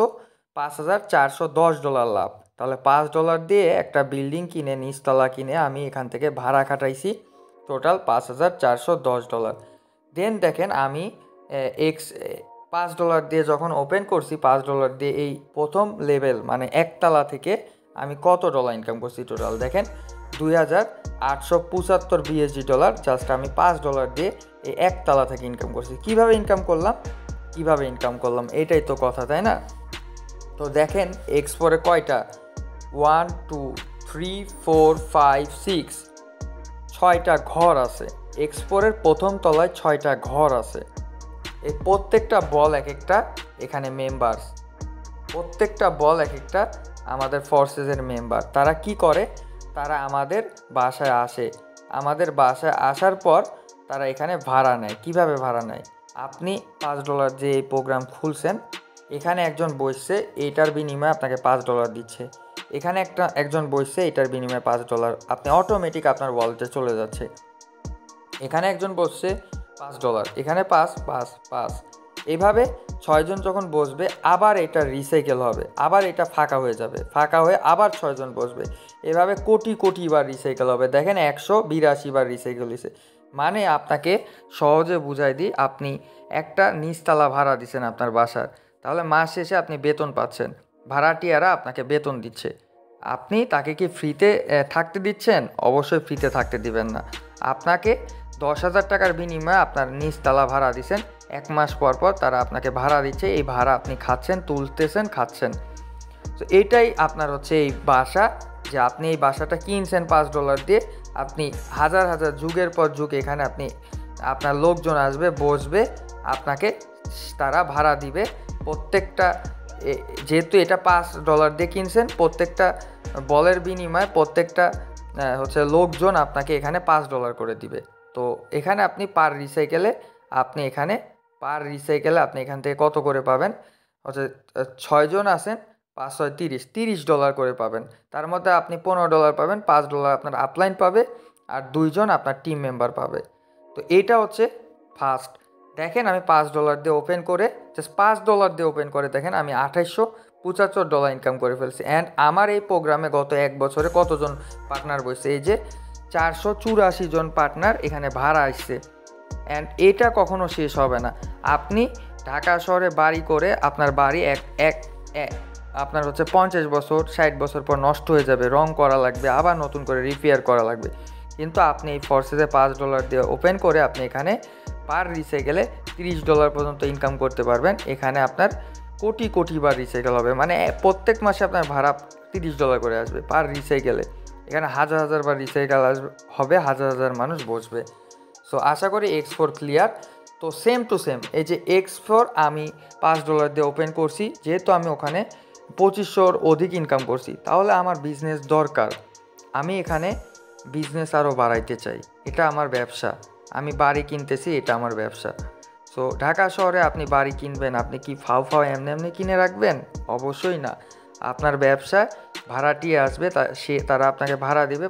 $5410 লাভ। তাহলে $5 দিয়ে একটা বিল্ডিং কিনে, নিচতলা কিনে আমি এখান থেকে ভাড়া খাটাইছি টোটাল $5410। দেন দেখেন আমি $5 দিয়ে যখন ওপেন করছি, $5 দিয়ে এই প্রথম লেভেল মানে একতলা থেকে আমি কত ডলার ইনকাম করছি টোটাল দেখেন, $2875 BSD। জাস্ট আমি $5 দিয়ে এই একতলা থেকে ইনকাম করছি। কিভাবে ইনকাম করলাম এটাই তো কথা, তাই না? তো দেখেন X4-এ কয়টা, 1 2 3 4 5 6 6টা ঘর আছে। X4-এর প্রথম তলায় 6টা ঘর আছে। এই প্রত্যেকটা বল এক একটা এখানে মেম্বার্স, প্রত্যেকটা বল এক একটা আমাদের ফোর্সেসের মেম্বার। তারা কি করে? তারা আমাদের বাসায় আসে। আমাদের বাসায় আসার পর তারা এখানে ভাড়া নেয়। কিভাবে ভাড়া নেয়? আপনি $5 যে এই প্রোগ্রাম খুলছেন, এখানে একজন বসছে, এইটার বিনিময়ে আপনাকে $5 দিচ্ছে। এখানে একজন বসছে, এটার বিনিময়ে $5, আপনি অটোমেটিক আপনার ওয়ালেটে চলে যাচ্ছে। এখানে একজন বসছে, $5, এখানে 5 5 5, এভাবে 6 জন যখন বসবে আবার এটা রিসাইকেল হবে, আবার এটা ফাঁকা হয়ে যাবে, ফাঁকা হয়ে আবার 6 জন বসবে, এভাবে কোটি বার রিসাইকেল হবে। দেখেন 182 বার রিসাইকেল হয়েছে। মানে আপনাকে সহজে বুঝাই দিই, আপনি একটা নিচতলা ভাড়া দিচ্ছেন আপনার বাসার, তাহলে মাস শেষে আপনি বেতন পাচ্ছেন, ভাড়াটিয়ারা আপনাকে বেতন দিচ্ছে। আপনি তাকে কি ফ্রিতে থাকতে দিচ্ছেন? অবশ্যই ফ্রিতে থাকতে দিবেন না। আপনাকে 10,000 টাকার বিনিময়ে আপনার নিচতলা ভাড়া দিচ্ছেন, 1 মাস পর তারা আপনাকে ভাড়া দিচ্ছে, এই ভাড়া আপনি খাচ্ছেন, তুলতেছেন, খাচ্ছেন। তো এইটাই আপনার হচ্ছে এই বাসা, যে আপনি এই বাসাটা কিনছেন $5 দিয়ে, আপনি হাজার যুগের পর যুগ এখানে আপনার লোকজন আসবে, বসবে, আপনাকে তারা ভাড়া দিবে। প্রত্যেকটা যেহেতু এটা $5 দিয়ে কিনছেন, প্রত্যেকটা বলের বিনিময়ে প্রত্যেকটা হচ্ছে লোকজন আপনাকে এখানে $5 করে দিবে। তো এখানে আপনি পার রিসাইকেলে আপনি এখান থেকে কত করে পাবেন? হচ্ছে 6 জন আছেন, 5 6 30, $30 করে পাবেন। তার মধ্যে আপনি $15 পাবেন, $5 আপনার আপলাইন পাবে, আর 2 জন আপনার টিম মেম্বার পাবে। তো এইটা হচ্ছে ফার্স্ট। দেখেন আমি $5 দিয়ে ওপেন করে, জাস্ট $5 দিয়ে ওপেন করে দেখেন আমি $2875 ইনকাম করে ফেলছি। অ্যান্ড আমার এই প্রোগ্রামে গত 1 বছরে কতজন পার্টনার বসছে? এই যে 484 জন পার্টনার এখানে ভাড়া আসছে। অ্যান্ড এটা কখনো শেষ হবে না। আপনি ঢাকা শহরে বাড়ি করে আপনার বাড়ি আপনার হচ্ছে 50 বছর 60 বছর পর নষ্ট হয়ে যাবে, রং করা লাগবে, আবার নতুন করে রিপেয়ার করা লাগবে। কিন্তু আপনি এই ফোর্সেসে $5 দিয়ে ওপেন করে আপনি এখানে পার রিসাইকেলে $30 পর্যন্ত ইনকাম করতে পারবেন। এখানে আপনার কোটি বার রিসাইকেল হবে, মানে প্রত্যেক মাসে আপনার ভাড়া $30 করে আসবে পার রিসাইকেলে। এখানে হাজার বার রিসাইকেল হবে, হাজার মানুষ বসবে। সো আশা করি X4 ক্লিয়ার। তো সেম টু সেম এই যে X4 আমি $5 দিয়ে ওপেন করছি, যেহেতু আমি ওখানে 2500-র অধিক ইনকাম করছি, তাহলে আমার বিজনেস দরকার, আমি এখানে বিজনেস আরও বাড়াইতে চাই, এটা আমার ব্যবসা। আমি বাড়ি কিনতেছি, এটা আমার ব্যবসা। সো ঢাকা শহরে আপনি বাড়ি কিনবেন, আপনি কি ফাও ফাও এমনি এমনি কিনে রাখবেন? অবশ্যই না। আপনার ব্যবসায় ভাড়াটিয়া আসবে, তারা আপনাকে ভাড়া দেবে।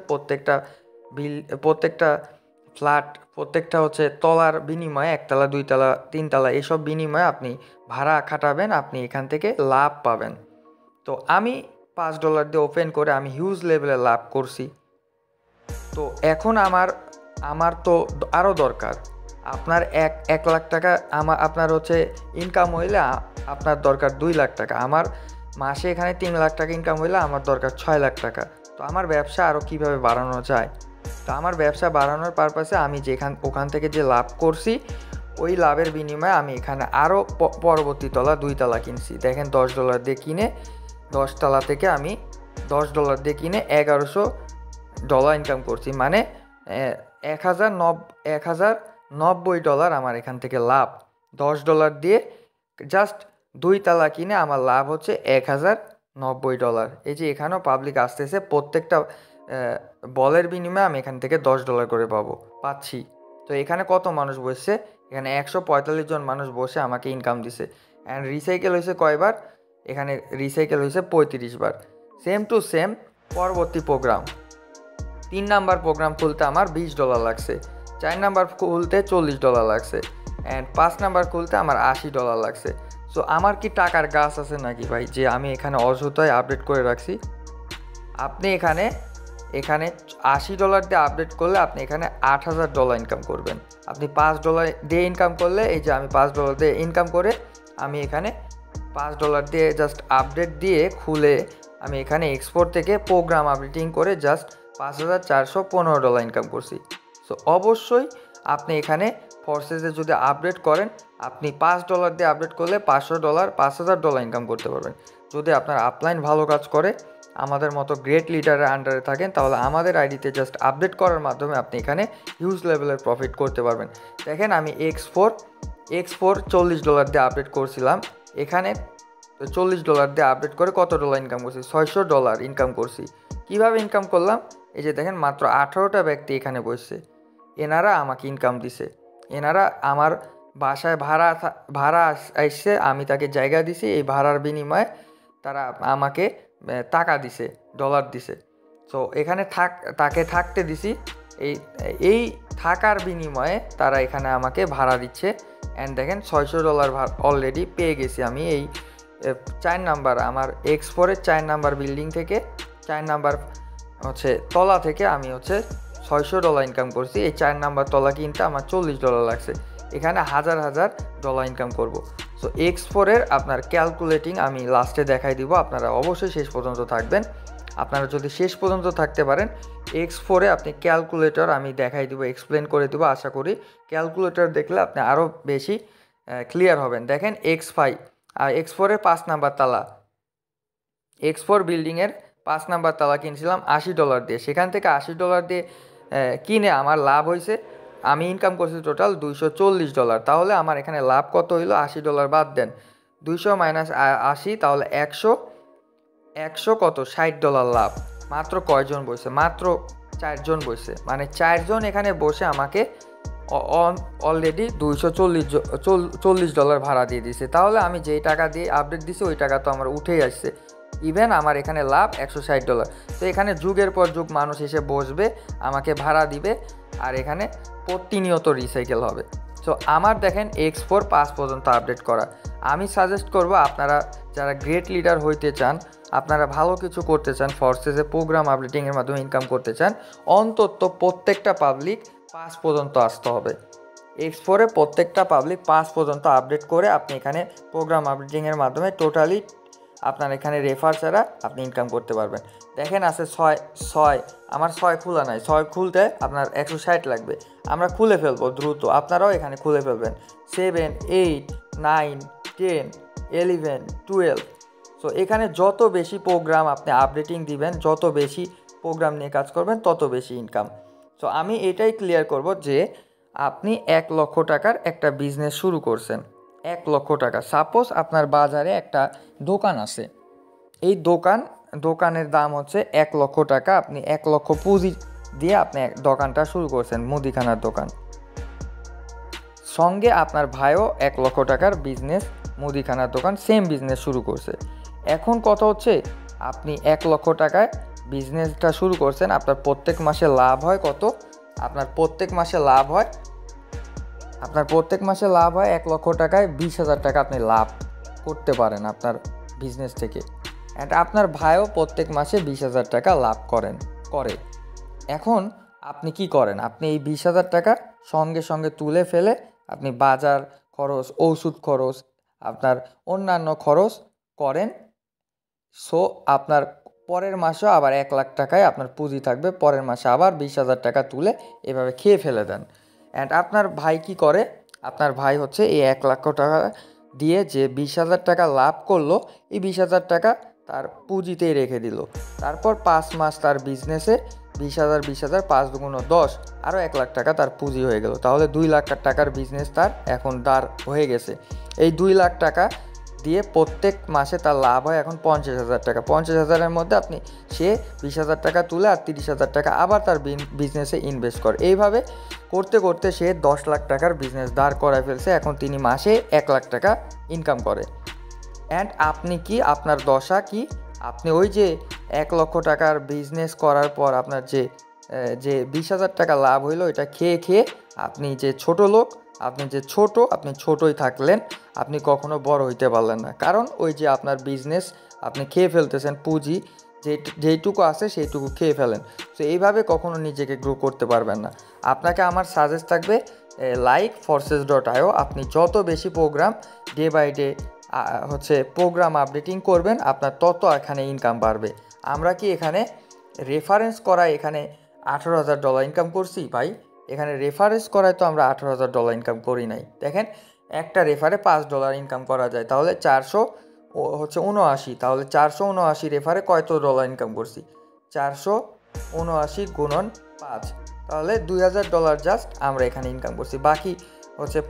প্রত্যেকটা ফ্ল্যাট, প্রত্যেকটা হচ্ছে তলার বিনিময়ে, একতলা, দুইতলা, তিনতলা, এসব বিনিময়ে আপনি ভাড়া খাটাবেন, আপনি এখান থেকে লাভ পাবেন। তো আমি $5 দিয়ে ওপেন করে আমি হিউজ লেভেলে লাভ করছি। তো এখন আমার তো আরও দরকার। আপনার এক লাখ টাকা আপনার হচ্ছে ইনকাম হইলে আপনার দরকার 2 লাখ টাকা। আমার মাসে এখানে 3 লাখ টাকা ইনকাম হইলে আমার দরকার 6 লাখ টাকা। তো আমার ব্যবসা আরও কীভাবে বাড়ানো যায়? তো আমার ব্যবসা বাড়ানোর পারপাসে আমি ওখান থেকে যে লাভ করছি, ওই লাভের বিনিময়ে আমি এখানে আরও পরবর্তী তলা 2 তলা কিনছি। দেখেন $10 দিয়ে কিনে 10 তলা থেকে আমি $10 দিয়ে কিনে $1100 ইনকাম করছি। মানে $1090 আমার এখান থেকে লাভ। $10 দিয়ে জাস্ট 2 তালা কিনে আমার লাভ হচ্ছে $1090। এই যে এখানেও পাবলিক আসতেছে, প্রত্যেকটা বলের বিনিময়ে আমি এখান থেকে $10 করে পাচ্ছি। তো এখানে কত মানুষ বসছে? এখানে 145 জন মানুষ বসে আমাকে ইনকাম দিছে। অ্যান্ড রিসাইকেল হয়েছে কয়বার? এখানে রিসাইকেল হয়েছে 35 বার। সেম টু সেম পরবর্তী প্রোগ্রাম, 3 নাম্বার প্রোগ্রাম খুলতে আমার $20 লাগছে, 4 নাম্বার খুলতে $40 লাগছে, অ্যান্ড 5 নাম্বার খুলতে আমার $80 লাগছে। সো আমার কি টাকার গাছ আছে নাকি ভাই, যে আমি এখানে অযথায় আপডেট করে রাখছি? আপনি এখানে $80 দিয়ে আপডেট করলে আপনি এখানে $8000 ইনকাম করবেন। আপনি $5 দিয়ে ইনকাম করলে, এই যে আমি $5 দিয়ে ইনকাম করে আমি এখানে $5 দিয়ে জাস্ট আপডেট দিয়ে খুলে আমি এখানে এক্সপোর্ট থেকে প্রোগ্রাম আপডেটিং করে জাস্ট $5415 ইনকাম করছি। সো অবশ্যই আপনি এখানে ফোর্সেসে যদি আপডেট করেন, আপনি $5 দিয়ে আপডেট করলে $500 ইনকাম করতে পারবেন। যদি আপনার আপলাইন ভালো কাজ করে, আমাদের মতো গ্রেট লিডারের আন্ডারে থাকেন, তাহলে আমাদের আইডিতে জাস্ট আপডেট করার মাধ্যমে আপনি এখানে হিউজ লেভেলের প্রফিট করতে পারবেন। দেখেন আমি X4 $40 দিয়ে আপডেট করছিলাম, এখানে $40 দিয়ে আপডেট করে কত ডলার ইনকাম করছি? $600 ইনকাম করছি। কিভাবে ইনকাম করলাম? এই যে দেখেন মাত্র 18টা ব্যক্তি এখানে বসছে, এনারা আমাকে ইনকাম দিছে। এনারা আমার বাসায় ভাড়া আসছে, আমি তাকে জায়গা দিছি, এই ভাড়ার বিনিময়ে তারা আমাকে টাকা দিছে, ডলার দিছে। সো এখানে তাকে থাকতে দিছি, এই থাকার বিনিময়ে তারা এখানে আমাকে ভাড়া দিচ্ছে। অ্যান্ড দেখেন $600 অলরেডি পেয়ে গেছি আমি। এই 4 নাম্বার, আমার X4-এর 4 নাম্বার বিল্ডিং থেকে, 4 নাম্বার হচ্ছে তলা থেকে আমি হচ্ছে $600 ইনকাম করছি। এই 4 নাম্বার তলা কিনতে আমার $40 লাগছে, এখানে $1000 ইনকাম করব। সো X4-এর আপনার ক্যালকুলেটিং আমি লাস্টে দেখাই দিব, আপনারা অবশ্যই শেষ পর্যন্ত থাকবেন। আপনারা যদি শেষ পর্যন্ত থাকতে পারেন, X4-এ আপনি ক্যালকুলেটর আমি দেখাই দিব, এক্সপ্লেন করে দেবো। আশা করি ক্যালকুলেটর দেখলে আপনি আরও বেশি ক্লিয়ার হবেন। দেখেন X4-এর 5 নাম্বার তালা, X4 বিল্ডিংয়ের 5 নাম্বার তালা কিনছিলাম $80 দিয়ে। সেখান থেকে $80 দিয়ে কিনে আমার লাভ হয়েছে, আমি ইনকাম করছি টোটাল $240। তাহলে আমার এখানে লাভ কত হইলো? $80 বাদ দেন, 200 মাইনাস 80, তাহলে 100 কত? $60 লাভ। মাত্র কয়জন বসে? মাত্র 4 জন বসে। মানে 4 জন এখানে বসে আমাকে অলরেডি $240 ভাড়া দিয়ে দিছে। তাহলে আমি যেই টাকা দিয়ে আপডেট দিছি ওই টাকা তো আমার উঠেই আসছে। ইভেন আমার এখানে লাভ $160। তো এখানে যুগের পর যুগ মানুষ এসে বসবে, আমাকে ভাড়া দিবে, আর এখানে প্রতিনিয়ত রিসাইকেল হবে। সো আমার দেখেন X4 5 পর্যন্ত আপডেট করা। আমি সাজেস্ট করব, আপনারা যারা গ্রেট লিডার হইতে চান, আপনারা ভালো কিছু করতে চান, ফোর্সেসে প্রোগ্রাম আপডেটিংয়ের মাধ্যমে ইনকাম করতে চান, অন্তত প্রত্যেকটা পাবলিক 5 পর্যন্ত আসতে হবে। X4-এ প্রত্যেকটা পাবলিক 5 পর্যন্ত আপডেট করে আপনি এখানে প্রোগ্রাম আপডেটিংয়ের মাধ্যমে টোটালি আপনার এখানে রেফার ছাড়া আপনি ইনকাম করতে পারবেন। দেখেন আছে 6, আমার 6 খোলা নাই, 6 খুলতে আপনার 160 লাগবে। আমরা খুলে ফেলবো দ্রুত, আপনারাও এখানে খুলে ফেলবেন। 7, 8, 9, 10, 11, 12। সো এখানে যত বেশি প্রোগ্রাম আপনি আপডেটিং দিবেন, যত বেশি প্রোগ্রাম নিয়ে কাজ করবেন, তত বেশি ইনকাম। সো আমি এটাই ক্লিয়ার করব যে আপনি 1 লক্ষ টাকার একটা বিজনেস শুরু করছেন, 1 লক্ষ টাকা। সাপোজ আপনার বাজারে একটা দোকান আছে, এই দোকানের দাম হচ্ছে 1 লক্ষ টাকা। আপনি 1 লক্ষ পুঁজি দিয়ে আপনি দোকানটা শুরু করছেন, মুদিখানার দোকান। সঙ্গে আপনার ভাইও 1 লক্ষ টাকার বিজনেস, মুদিখানার দোকান, সেম বিজনেস শুরু করছে। এখন কথা হচ্ছে আপনি 1 লক্ষ টাকায় বিজনেসটা শুরু করছেন, আপনার প্রত্যেক মাসে লাভ হয় কত? আপনার প্রত্যেক মাসে লাভ হয় 1 লক্ষ টাকায় 20,000 টাকা আপনি লাভ করতে পারেন আপনার বিজনেস থেকে। অ্যান্ড আপনার ভাইও প্রত্যেক মাসে 20,000 টাকা লাভ করে। এখন আপনি কি করেন? আপনি এই 20,000 টাকা সঙ্গে সঙ্গে তুলে ফেলে আপনি বাজার খরচ, ওষুধ খরচ, আপনার অন্যান্য খরচ করেন। সো আপনার পরের মাসেও আবার 1 লাখ টাকায় আপনার পুঁজি থাকবে, পরের মাসে আবার 20,000 টাকা তুলে এভাবে খেয়ে ফেলে দেন। অ্যান্ড আপনার ভাই কি করে? আপনার ভাই হচ্ছে এই 1 লক্ষ টাকা দিয়ে যে 20,000 টাকা লাভ করলো, এই 20,000 টাকা তার পুঁজিতেই রেখে দিল। তারপর 5 মাস তার বিজনেসে 20,000 5 দুগুণ 10, আরও 1 লাখ টাকা তার পুঁজি হয়ে গেল। তাহলে 2 লাখ টাকার বিজনেস তার এখন দাঁড় হয়ে গেছে। এই 2 লাখ টাকা দিয়ে প্রত্যেক মাসে তার লাভ হয় এখন 50,000 টাকা। 50,000-এর মধ্যে সে 20,000 টাকা তুলে আর 30,000 টাকা আবার তার বিজনেসে ইনভেস্ট করে। এইভাবে করতে করতে সে 10 লাখ টাকার বিজনেস দাঁড় করায় ফেলছে। এখন তিনি মাসে 1 লাখ টাকা ইনকাম করে। অ্যান্ড আপনি কি, আপনার দশা কি? আপনি ওই যে 1 লক্ষ টাকার বিজনেস করার পর আপনার যে 20,000 টাকা লাভ হইলো, এটা খেয়ে আপনি যে ছোট লোক, আপনি ছোটই থাকলেন, আপনি কখনো বড় হইতে পারলেন না। কারণ ওই যে আপনার বিজনেস আপনি খেয়ে ফেলতেছেন, পুঁজি যেইটুকু আছে সেইটুকু খেয়ে ফেলেন। তো এইভাবে কখনো নিজেকে গ্রো করতে পারবেন না। আপনাকে আমার সাজেস্ট থাকবে forces.io। আপনি যত বেশি program day by day program updating করবেন, আপনার তত এখানে ইনকাম বাড়বে। আমরা কি এখানে রেফারেন্স করায় এখানে $18,000 ইনকাম করছি ভাই? এখানে রেফারেন্স করায় তো আমরা $18,000 ইনকাম করি নাই। দেখেন, একটা রেফারে $5 ইনকাম করা যায়, তাহলে 479। তাহলে 479 রেফারে কত ডলার ইনকাম করছি? 479 গুণন 5, তাহলে $2,000 জাস্ট আমরা এখানে ইনকাম করছি। বাকি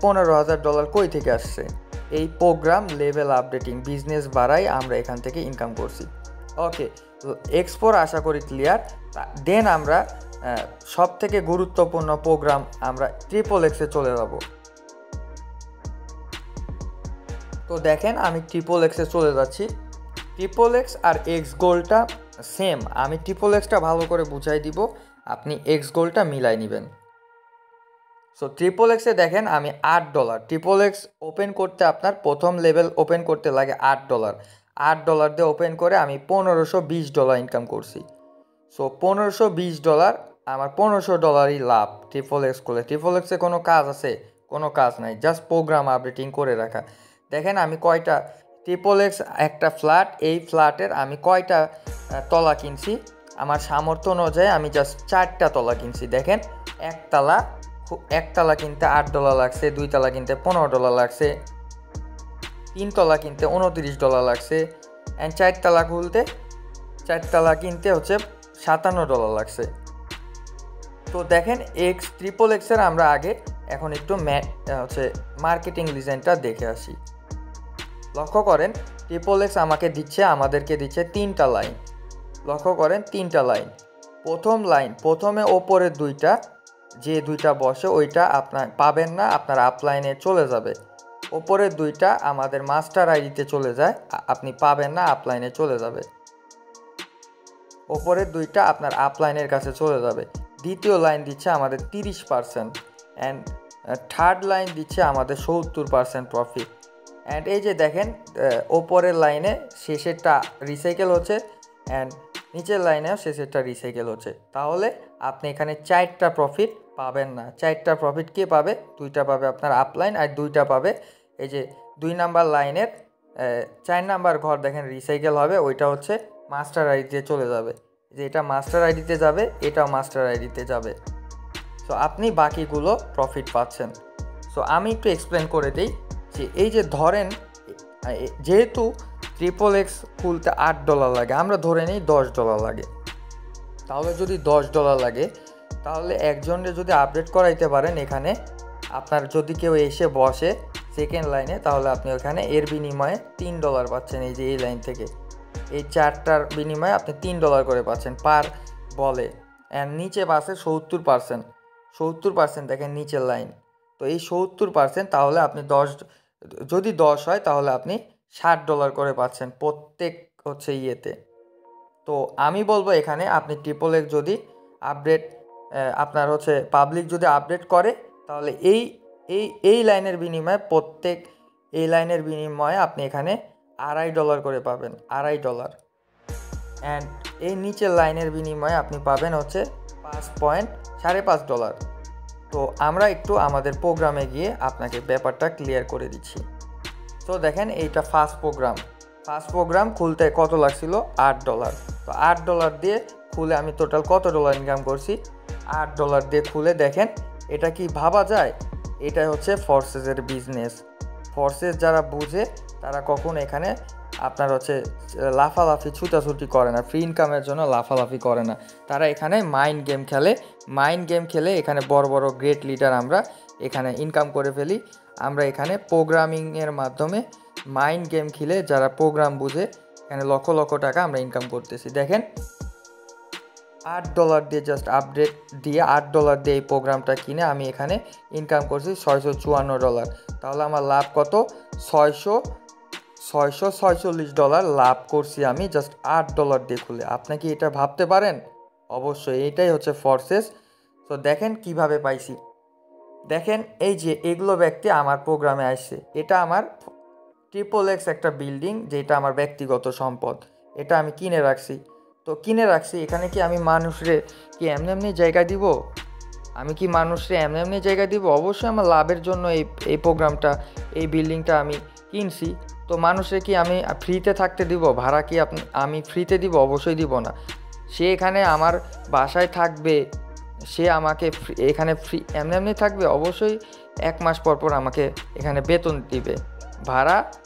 $15,000 কই থেকে আসছে? এই প্রোগ্রাম লেভেল আপডেটিং বিজনেস বাড়াই আমরা এখান থেকে ইনকাম করছি। ওকে, এক্সপোর আশা করি ক্লিয়ার। দেন আমরা সব থেকে গুরুত্বপূর্ণ প্রোগ্রাম আমরা XXX চলে যাব। তো দেখেন, আমি XXX চলে যাচ্ছি। XXX আর এক্স গোলটা সেম। আমি XXXটা ভালো করে বুঝাই দিব, আপনি এক্স গোলটা মিলাই নেবেন। সো XXX দেখেন, আমি $8 XXX ওপেন করতে, আপনার প্রথম লেভেল ওপেন করতে লাগে $8। $8 দিয়ে ওপেন করে আমি $1,520 ইনকাম করছি। সো $1,520, আমার $1,500ই লাভ XXX করলে। XXX কোনো কাজ আছে? কোনো কাজ নাই, জাস্ট প্রোগ্রাম আপডেটিং করে রাখা। দেখেন আমি কয়টা XXX, একটা ফ্ল্যাট, এই ফ্ল্যাটের আমি কয়টা তলা কিনছি, আমার সামর্থ্য অনুযায়ী আমি জাস্ট 4টা তলা কিনছি। দেখেন, একতলা কিনতে $8 লাগছে, 2 তলা কিনতে $15 লাগছে, 3 তলা কিনতে $29 লাগছে, অ্যান্ড 4 তলা কিনতে $57 লাগছে। তো দেখেন, XXX এর আমরা আগে এখন একটু মার্কেটিং ডিজাইনটা দেখে আসি। লক্ষ্য করেন, XXX আমাদেরকে দিচ্ছে 3টা লাইন। লক্ষ্য করেন, 3টা লাইন। প্রথমে ওপরের 2টা, যে 2টা বসে ওইটা আপনার পাবেন না, আপনার আপলাইনে চলে যাবে। ওপরের 2টা আমাদের মাস্টার আইডিতে চলে যায়, আপনি পাবেন না, আপলাইনে চলে যাবে। ওপরের 2টা আপনার আপলাইনের কাছে চলে যাবে। দ্বিতীয় লাইন দিচ্ছে আমাদের 30%, অ্যান্ড থার্ড লাইন দিচ্ছে আমাদের 70% প্রফিট। অ্যান্ড এই যে দেখেন, ওপরের লাইনে শেষেরটা রিসাইকেল হচ্ছে, অ্যান্ড নিচের লাইনেও শেষেরটা রিসাইকেল হচ্ছে। তাহলে আপনি এখানে 4টা প্রফিট পাবেন না। 4টা প্রফিট কে পাবে? 2টা পাবে আপনার আপলাইন, আর 2টা পাবে এই যে 2 নাম্বার লাইনের 4 নাম্বার ঘর। দেখেন রিসাইকেল হবে, ওইটা মাস্টার আইডিতে চলে যাবে। যে এটা মাস্টার আইডিতে যাবে, এটাও মাস্টার আইডিতে যাবে। সো আপনি বাকিগুলো প্রফিট পাচ্ছেন। সো আমি একটু এক্সপ্লেন করে দিই যে এই যে ধরেন, যেহেতু XXX খুলতে $8 লাগে, আমরা ধরে নিই $10 লাগে। তাহলে যদি $10 লাগে, তাহলে একজনের যদি আপডেট করাইতে পারেন, এখানে আপনার যদি কেউ এসে বসে সেকেন্ড লাইনে, তাহলে আপনি ওখানে এর বিনিময়ে $3 পাচ্ছেন। এই যে এই লাইন থেকে এই 4টার বিনিময়ে আপনি $3 করে পাচ্ছেন পার বলে। অ্যান্ড নিচে বাসে 70%। দেখেন নিচের লাইন তো এই 70% তাহলে আপনি 10, যদি 10 হয় তাহলে আপনি $60 করে পাচ্ছেন প্রত্যেক হচ্ছে ইয়েতে। তো আমি বলবো এখানে আপনি ট্রিপল এক্স যদি আপডেট, আপনার হচ্ছে পাবলিক যদি আপডেট করে, তাহলে এই এই এই লাইনের বিনিময়ে এই লাইনের বিনিময়ে আপনি এখানে $2.5 করে পাবেন, $2.5। অ্যান্ড এই নিচের লাইনের বিনিময়ে আপনি পাবেন হচ্ছে $5.5। তো আমরা একটু আমাদের প্রোগ্রামে গিয়ে আপনাকে ব্যাপারটা ক্লিয়ার করে দিচ্ছি। তো দেখেন এইটা ফার্স্ট প্রোগ্রাম খুলতে কত লাগছিল? $8। তো $8 দিয়ে খুলে আমি টোটাল কত ডলার ইনকাম করছি? $8 দিয়ে খুলে দেখেন এটা কি ভাবা যায়? এটাই হচ্ছে ফোর্সেসের বিজনেস। ফোর্সেস যারা বুঝে তারা কখন এখানে আপনার হচ্ছে লাফালাফি ছুটাছুটি করে না, ফ্রি ইনকামের জন্য লাফালাফি করে না। তারা এখানে মাইন্ড গেম খেলে এখানে বড় বড় গ্রেট লিডার আমরা এখানে ইনকাম করে ফেলি। আমরা এখানে প্রোগ্রামিংয়ের মাধ্যমে মাইন্ড গেম খেলে যারা প্রোগ্রাম বুঝে এখানে লক্ষ লক্ষ টাকা আমরা ইনকাম করতেছি। দেখেন $8 দিয়ে জাস্ট আপডেট দিয়ে $8 দিয়ে এই প্রোগ্রামটা কিনে আমি এখানে ইনকাম করছি $654। তাহলে আমার লাভ কত? $646 লাভ করছি আমি জাস্ট $8 দিয়ে খুলে। আপনি কি এটা ভাবতে পারেন? অবশ্যই এটাই হচ্ছে ফোর্সেস। তো দেখেন কিভাবে পাইছি। দেখেন এই যে এগুলো ব্যক্তি আমার প্রোগ্রামে আসছে, এটা আমার ট্রিপল এক্স একটা বিল্ডিং, যেটা আমার ব্যক্তিগত সম্পদ, এটা আমি কিনে রাখছি। তো কিনে রাখছি, এখানে কি আমি মানুষরে কি এমনি জায়গা দিব? আমি কি মানুষরে এমনি জায়গা দিব? অবশ্যই আমার লাভের জন্য এই প্রোগ্রামটা, এই বিল্ডিংটা আমি কিনছি। তো মানুষে কি আমি ফ্রিতে থাকতে দিব? ভাড়া কি আমি ফ্রিতে দিব? অবশ্যই দিব না। সে এখানে আমার বাসায় থাকবে, সে আমাকে এখানে ফ্রি এমনি থাকবে? অবশ্যই 1 মাস পর আমাকে এখানে বেতন দিবে।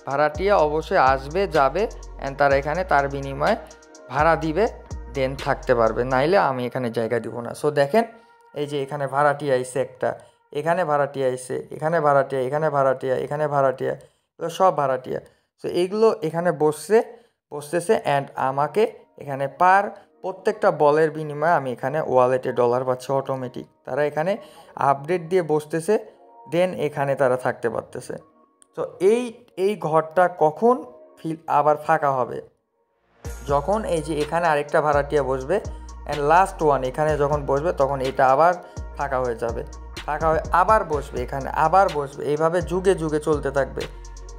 ভাড়াটিয়া অবশ্যই আসবে যাবে, অ্যান্ড তারা এখানে তার বিনিময়ে ভাড়া দিবে, দেন থাকতে পারবে, নাইলে আমি এখানে জায়গা দিব না। সো দেখেন এই যে এখানে ভাড়াটিয়া আইছে একটা, এখানে ভাড়াটিয়া আইছে, এখানে ভাড়াটিয়া, এখানে ভাড়াটিয়া, এখানে ভাড়াটিয়া, এগুলো সব ভাড়াটিয়া। সো এইগুলো এখানে বসতেছে অ্যান্ড আমাকে এখানে প্রত্যেকটা বলের বিনিময়ে আমি এখানে ওয়ালেটে ডলার পাচ্ছি অটোমেটিক। তারা এখানে আপডেট দিয়ে বসতেছে, দেন এখানে তারা থাকতে পারতেছে। তো এই ঘরটা কখন আবার ফাঁকা হবে? যখন এই যে এখানে আরেকটা ভাড়াটিয়া বসবে অ্যান্ড লাস্ট ওয়ান এখানে যখন বসবে, তখন এটা আবার ফাঁকা হয়ে যাবে, ফাঁকা হয়ে আবার বসবে, এখানে আবার বসবে, এইভাবে যুগে যুগে চলতে থাকবে।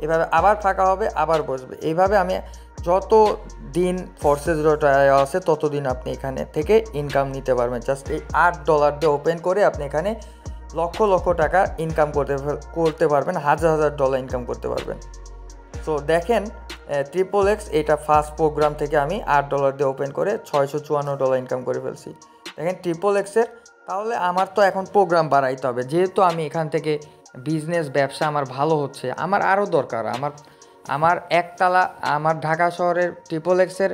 এভাবে আবার ফাঁকা হবে, আবার বসবে। এইভাবে আমি যত দিন ফোর্সেস আছে ততদিন আপনি এখানে থেকে ইনকাম নিতে পারবেন। জাস্ট এই $8 দিয়ে ওপেন করে আপনি এখানে লক্ষ লক্ষ টাকা ইনকাম করতে পারবেন, $1000 ইনকাম করতে পারবেন। সো দেখেন ট্রিপল এক্স এটা ফার্স্ট প্রোগ্রাম থেকে আমি $8 দিয়ে ওপেন করে $654 ইনকাম করে ফেলছি। দেখেন ট্রিপল এক্সের। তাহলে আমার তো এখন প্রোগ্রাম বাড়াইতে হবে, যেহেতু আমি এখান থেকে বিজনেস ব্যবসা আমার ভালো হচ্ছে, আমার আরও দরকার। আমার একতলা, আমার ঢাকা শহরের ট্রিপল এক্সের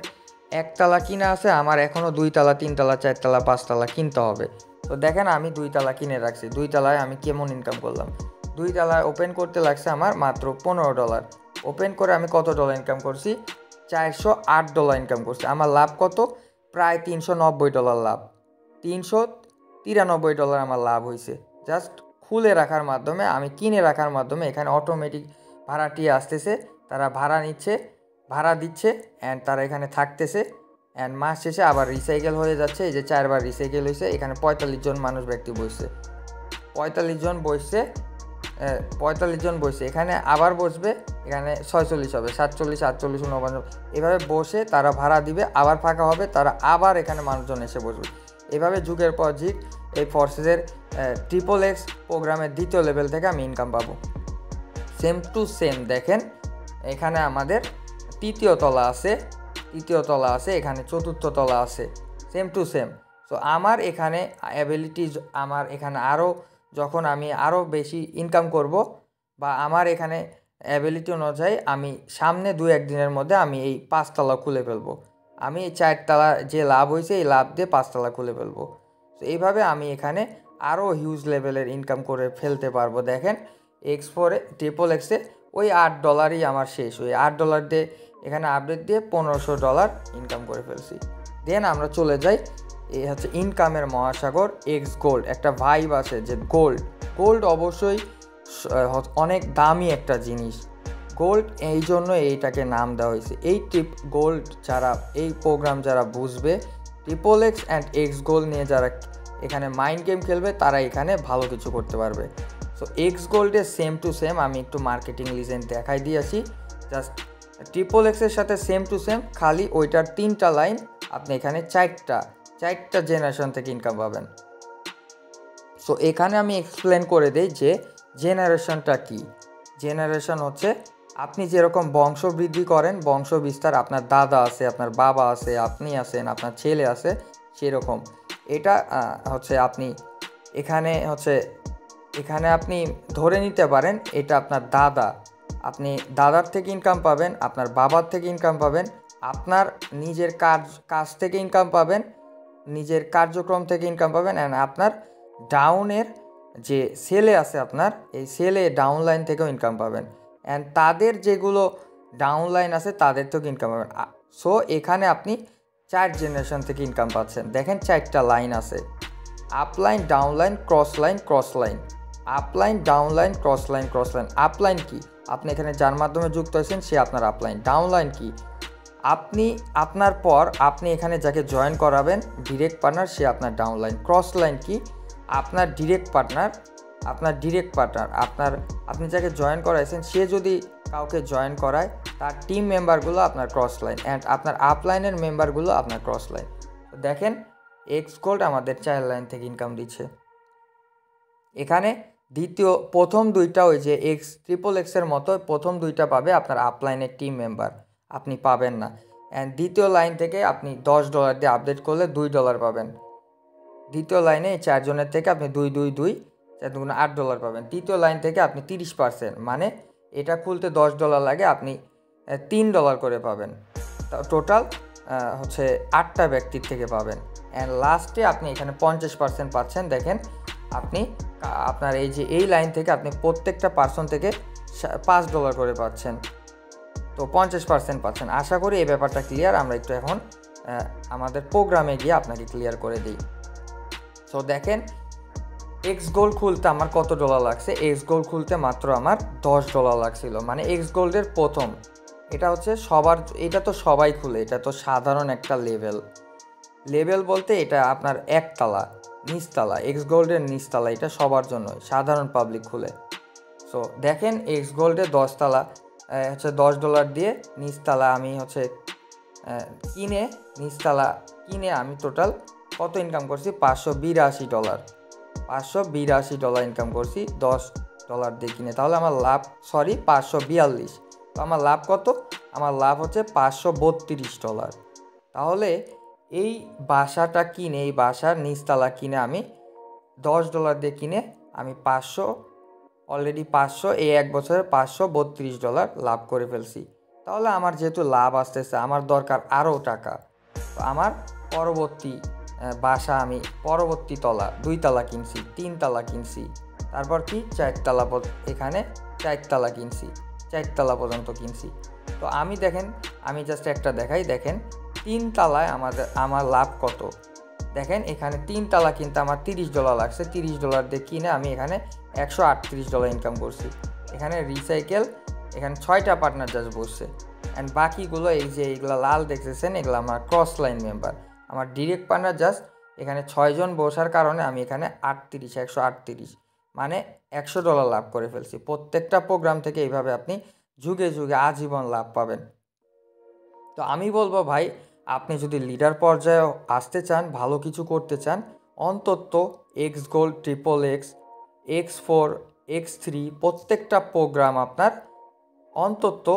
একতলা কিনা আছে, আমার এখনও 2 তলা 3 তলা 4 তলা 5 তলা কিনতে হবে। তো দেখেন আমি 2 তলা কিনে রাখছি। 2 তলায় আমি কেমন ইনকাম করলাম? 2 তলায় ওপেন করতে লাগছে আমার মাত্র $15। ওপেন করে আমি কত ডলার ইনকাম করছি? $408 ইনকাম করছি। আমার লাভ কত? প্রায় $390 লাভ, $393 আমার লাভ হয়েছে জাস্ট খুলে রাখার মাধ্যমে, আমি কিনে রাখার মাধ্যমে। এখানে অটোমেটিক ভাড়াটিয়া আসতেছে, তারা ভাড়া দিচ্ছে অ্যান্ড তারা এখানে থাকতেছে, অ্যান্ড মাস শেষে আবার রিসাইকেল হয়ে যাচ্ছে। এই যে 4 বার রিসাইকেল হয়েছে। এখানে 45 জন ব্যক্তি বসছে, 45 জন বসছে। এখানে আবার বসবে, এখানে 46 হবে, 47, 48, 49, এভাবে বসে তারা ভাড়া দিবে, আবার ফাঁকা হবে, তারা আবার এখানে মানুষজন এসে বসবে। এভাবে যুগের পর যুগ এই ফোর্সেসের ট্রিপল এক্স প্রোগ্রামের 2য় লেভেল থেকে আমি ইনকাম পাবো। সেম টু সেম দেখেন এখানে আমাদের 3য় তলা আছে, এখানে 4র্থ তলা আছে, সেম টু সেম। তো আমার এখানে অ্যাবিলিটিজ, আমার এখানে আরও যখন আমি আরও বেশি ইনকাম করব, বা আমার এখানে অ্যাবিলিটি অনুযায়ী আমি সামনে 2-1 দিনের মধ্যে আমি এই 5 তলা খুলে ফেলবো। আমি এই 4 তলা যে লাভ হয়েছে এই লাভ দিয়ে 5 তলা খুলে ফেলবো। তো এইভাবে আমি এখানে আরও হিউজ লেভেলের ইনকাম করে ফেলতে পারবো। দেখেন ট্রিপল এক্সে ওই $8 আমার শেষ। ওই $8 দিয়ে এখানে আপডেট দিয়ে $1500 ইনকাম করে ফেলছি। দেন আমরা চলে যাই, এই হচ্ছে ইনকামের মহাসাগর এক্স গোল্ড। একটা ভাইব আছে যে গোল্ড অবশ্যই অনেক দামি একটা জিনিস। গোল্ড এই জন্য এইটাকে নাম দেওয়া হয়েছে। এই গোল্ড যারা এই প্রোগ্রাম যারা বুঝবে, triple x and x gold নিয়ে যারা এখানে মাইন্ড গেম খেলবে, তারা এখানে ভালো কিছু করতে পারবে। সো এক্স গোল্ডের সেম টু সেম আমি একটু মার্কেটিং লিজেন্ড দেখাই দিয়েছি। জাস্ট ট্রিপল এক্সের সাথে সেম টু সেম, খালি ওইটার 3টা লাইন, আপনি এখানে 4টা জেনারেশন থেকে ইনকাম পাবেন। সো এখানে আমি এক্সপ্লেন করে দিই যে জেনারেশনটা কি। জেনারেশন হচ্ছে আপনি যেরকম বংশবৃদ্ধি করেন, বংশ বিস্তার, আপনার দাদা আছে, আপনার বাবা আছে, আপনি আছেন, আপনার ছেলে আছে, সেরকম এটা হচ্ছে আপনি এখানে আপনি ধরে নিতে পারেন এটা আপনার দাদা। আপনি দাদার থেকে ইনকাম পাবেন, আপনার বাবার থেকে ইনকাম পাবেন, আপনার নিজের কাজ থেকে ইনকাম পাবেন, নিজের কার্যক্রম থেকে ইনকাম পাবেন, অ্যান্ড আপনার ডাউনের যে সেলে আছে আপনার, এই সেলে ডাউনলাইন থেকেও ইনকাম পাবেন, অ্যান্ড তাদের যেগুলো ডাউনলাইন আছে তাদের থেকেও ইনকাম পাবেন। সো এখানে আপনি 4 জেনারেশন থেকে ইনকাম পাচ্ছেন। দেখেন 4টা লাইন আছে, up line, down line, cross line, cross line, up line, down line, cross line, cross line. Up line কি? আপনি এখানে যার মাধ্যমে যুক্ত হয়েছেন সে আপনার আপলাইন। ডাউনলাইন কি? আপনার পর আপনি এখানে যাকে জয়েন করাবেন ডিরেক্ট পার্টনার, সে আপনার ডাউনলাইন। ক্রসলাইন কি? আপনার ডিরেক্ট পার্টনার, আপনি যাকে জয়েন করাইছেন সে যদি কাউকে জয়েন করায়, তার টিম মেম্বারগুলো আপনার ক্রসলাইন, অ্যান্ড আপনার আপলাইনের মেম্বারগুলো আপনার ক্রসলাইন। তো দেখেন এক্স গোল্ড আমাদের 4 লাইন থেকে ইনকাম দিচ্ছে। এখানে প্রথম 2টা ওই যে ট্রিপল এক্সের মতো প্রথম 2টা পাবে আপনার আপলাইনের টিম মেম্বার, আপনি পাবেন না। অ্যান্ড দ্বিতীয় লাইন থেকে আপনি $10 দিয়ে আপডেট করলে $2 পাবেন। দ্বিতীয় লাইনে এই 4 জনের থেকে আপনি 2, 2, 2, 4 দুগুণে $8 পাবেন। তৃতীয় লাইন থেকে আপনি 30%, মানে এটা খুলতে $10 লাগে, আপনি $3 করে পাবেন। টোটাল হচ্ছে 8টা ব্যক্তির থেকে পাবেন। অ্যান্ড লাস্টে আপনি এখানে 50% পাচ্ছেন। দেখেন আপনার এই লাইন থেকে আপনি প্রত্যেকটা পার্সন থেকে $5 করে পাচ্ছেন, তো 50% পাচ্ছেন। আশা করি এই ব্যাপারটা ক্লিয়ার। আমরা একটু এখন আমাদের প্রোগ্রামে গিয়ে আপনাকে ক্লিয়ার করে দিই। সো দেখেন এক্স গোল্ড খুলতে আমার কত ডলার লাগছে। এক্স গোল্ড খুলতে মাত্র আমার $10 লাগছিল, মানে এক্স গোল্ডের প্রথম। এটা হচ্ছে এটা তো সবাই খুলে, এটা তো সাধারণ একটা লেভেল বলতে এটা আপনার একতলা, নিচতলা, এক্স গোল্ডের নিচতলা, এটা সবার জন্য, সাধারণ পাবলিক খুলে। সো দেখেন এক্স গোল্ডের 10 তলা হচ্ছে $10 দিয়ে, নিচতলা আমি হচ্ছে নিচতলা কিনে আমি টোটাল কত ইনকাম করছি? $582 ইনকাম করছি $10 দিয়ে কিনে। তাহলে আমার লাভ, সরি, 542। তো আমার লাভ কত? আমার লাভ হচ্ছে $532। তাহলে এই বাসাটা কিনে, এই বাসার নিচতলা কিনে আমি $10 দিয়ে কিনে আমি অলরেডি 500, এই 1 বছরে $532 লাভ করে ফেলছি। তাহলে আমার যেহেতু লাভ আসতেছে, আমার দরকার আরও টাকা। তো আমার পরবর্তী বাসা আমি পরবর্তী তলা 2 তলা কিনছি, 3 তলা কিনছি, তারপর কি 4 তলা, এখানে 4 তলা কিনছি, 4 তলা পর্যন্ত কিনছি। তো আমি জাস্ট একটা দেখাই। দেখেন 3 তলায় আমার লাভ কত। দেখেন এখানে 3 তলা কিনতে আমার $30 লাগছে। $30 দিয়ে কিনে আমি এখানে $138 ইনকাম করছি। এখানে রিসাইকেল, এখানে 6টা পার্টনার জাস্ট বসছে, অ্যান্ড বাকিগুলো এইগুলো লাল দেখতেছেন, এগুলো আমার ক্রস লাইন মেম্বার। আমার ডিরেক্ট পার্টনার জাস্ট এখানে 6 জন বসার কারণে আমি এখানে 138, মানে $100 লাভ করে ফেলছি। প্রত্যেকটা প্রোগ্রাম থেকে এইভাবে আপনি যুগে যুগে আজীবন লাভ পাবেন। তো আমি বলবো ভাই, আপনি যদি লিডার পর্যায়ে আসতে চান, ভালো কিছু করতে চান, অন্তত x gold, triple x, X4, X3 প্রত্যেকটা প্রোগ্রাম আপনার অন্তত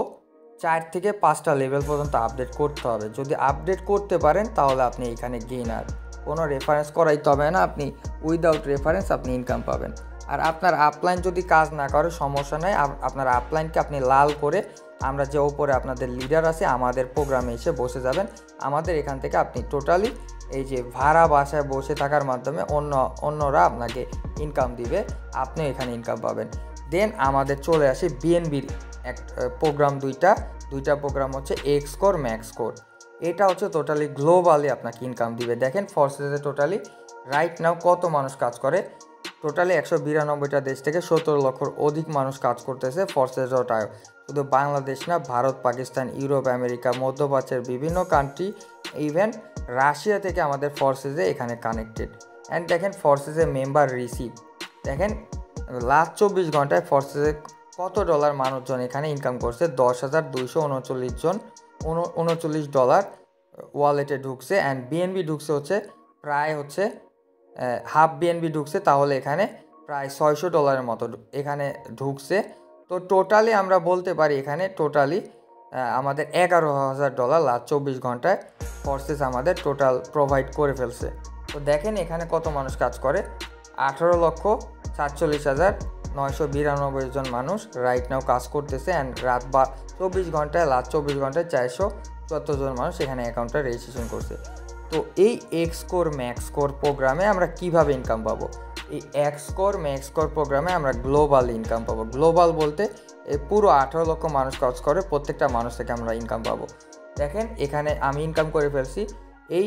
4 থেকে 5টা লেভেল পর্যন্ত আপডেট করতে হবে। যদি আপডেট করতে পারেন তাহলে আপনি এখানে গেইনার, কোনো রেফারেন্স করাইতে হবে না, আপনি উইদাউট রেফারেন্স আপনি ইনকাম পাবেন। আর আপনার আপলাইন যদি কাজ না করে সমস্যা নেই, আপনার আপলাইনকে আপনি লাল করে, আমরা যে ওপরে আপনাদের লিডার আছে আমাদের প্রোগ্রামে এসে বসে যাবেন। আমাদের এখান থেকে আপনি টোটালি এই যে ভাড়া বাসায় বসে থাকার মাধ্যমে অন্যরা আপনাকে ইনকাম দিবে, আপনি এখানে ইনকাম পাবেন। দেন আমাদের চলে আসে বিএনবির এক প্রোগ্রাম, দুইটা প্রোগ্রাম হচ্ছে এক্স কোর, ম্যাক্স কোর। এটা হচ্ছে টোটালি গ্লোবালি আপনাকে ইনকাম দিবে। দেখেন ফরসেসে টোটালি রাইট নাও কত মানুষ কাজ করে। টোটালি 192টা দেশ থেকে 17 লক্ষর অধিক মানুষ কাজ করতেছে Forces.io। শুধু বাংলাদেশ না, ভারত, পাকিস্তান, ইউরোপ, আমেরিকা, মধ্যপ্রাচ্যের বিভিন্ন কান্ট্রি, ইভেন রাশিয়া থেকে আমাদের ফোর্সেসে এখানে কানেক্টেড। অ্যান্ড দেখেন ফোর্সেসের মেম্বার রিসিভ, দেখেন লাস্ট 24 ঘন্টায় ফোর্সেসে কত ডলার মানুষজন এখানে ইনকাম করছে। 10,239 জন $39 ওয়ালেটে ঢুকছে। অ্যান্ড বিএনবি ঢুকছে হচ্ছে প্রায় হচ্ছে হাফ বিএনবি ঢুকছে, তাহলে এখানে প্রায় $600 মতো এখানে ঢুকছে। তো টোটালি আমরা বলতে পারি এখানে টোটালি আমাদের $11,000 লাস্ট 24 ঘন্টায় ফোর্সেস আমাদের টোটাল প্রোভাইড করে ফেলছে। তো দেখেন এখানে কত মানুষ কাজ করে, 18,47,992 জন মানুষ রাইট নাও কাজ করতেছে। অ্যান্ড রাত 24 ঘন্টায় লাস্ট 24 ঘন্টায় 474 জন মানুষ এখানে অ্যাকাউন্টটা রেজিস্ট্রেশন করছে। তো এই এক্সকোর ম্যাক্সকোর প্রোগ্রামে আমরা কিভাবে ইনকাম পাবো? এই এক্সকোর ম্যাক্সকোর প্রোগ্রামে আমরা গ্লোবাল ইনকাম পাবো। গ্লোবাল বলতে এই পুরো 18 লক্ষ মানুষ কাজ করে, প্রত্যেকটা মানুষ থেকে আমরা ইনকাম পাবো। দেখেন এখানে আমি ইনকাম করে ফেলছি। এই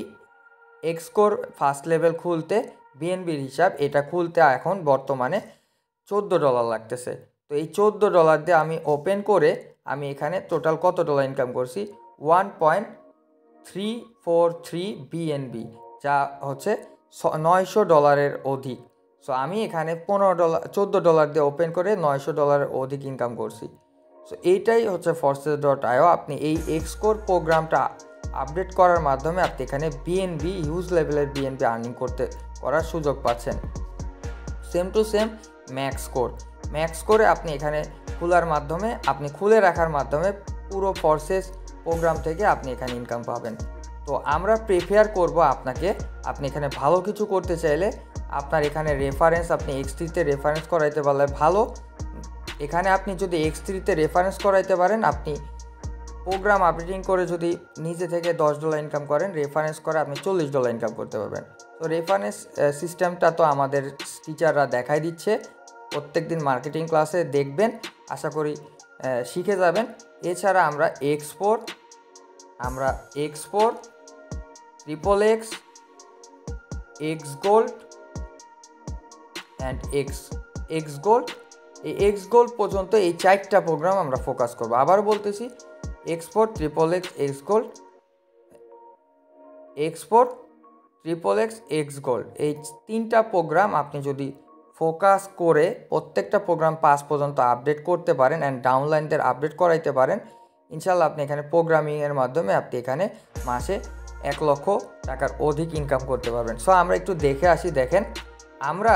এক্সকোর ফার্স্ট লেভেল খুলতে বিএনবির হিসাব, এটা খুলতে এখন বর্তমানে $14 লাগতেছে। তো এই $14 দিয়ে আমি ওপেন করে আমি এখানে টোটাল কত ডলার ইনকাম করছি, 1.343 বিএনবি, যা হচ্ছে $900 অধিক। সো আমি এখানে $14 দিয়ে ওপেন করে $900 অধিক ইনকাম করছি। সো এইটাই হচ্ছে Forces.io। আপনি এই এক্সকোর প্রোগ্রামটা আপডেট করার মাধ্যমে আপনি এখানে বিএনবি হিউজ লেভেলের বিএনবি আর্নিং করার সুযোগ পাচ্ছেন। সেম টু সেম ম্যাক্সকোরে আপনি এখানে খোলার মাধ্যমে, আপনি খুলে রাখার মাধ্যমে পুরো ফোর্সেস প্রোগ্রাম থেকে আপনি এখানে ইনকাম পাবেন। তো আমরা প্রেফার করব আপনাকে, আপনি এখানে ভালো কিছু করতে চাইলে আপনার এখানে রেফারেন্স, আপনি X3-তে রেফারেন্স করাইতে পারলে ভালো। এখানে আপনি যদি X3-তে রেফারেন্স করাইতে পারেন, আপনি প্রোগ্রাম আপডেটিং করে যদি নিজে থেকে $10 ইনকাম করেন, রেফারেন্স করে আপনি $40 ইনকাম করতে পারবেন। তো রেফারেন্স সিস্টেমটা তো আমাদের টিচাররা দেখাই দিচ্ছে, প্রত্যেক দিন মার্কেটিং ক্লাসে দেখবেন, আশা করি শিখে যাবেন। এছাড়া আমরা এক্সপোর্ট, XXX, এক্সগোল্ড অ্যান্ড এক্সগোল্ড, এই এক্সগোল্ড পর্যন্ত এই 4টা প্রোগ্রাম আমরা ফোকাস করব। আবার বলতেছি, এক্সপোর্ট, XXX, এক্সগোল্ড, এই 3টা প্রোগ্রাম আপনি যদি ফোকাস করে প্রত্যেকটা প্রোগ্রাম 5 পর্যন্ত আপডেট করতে পারেন অ্যান্ড ডাউনলাইনদের আপডেট করাইতে পারেন, ইনশাল্লাহ আপনি এখানে প্রোগ্রামিংয়ের মাধ্যমে আপনি এখানে মাসে $1 লক্ষ অধিক ইনকাম করতে পারবেন। সো আমরা একটু দেখে আসি। দেখেন আমরা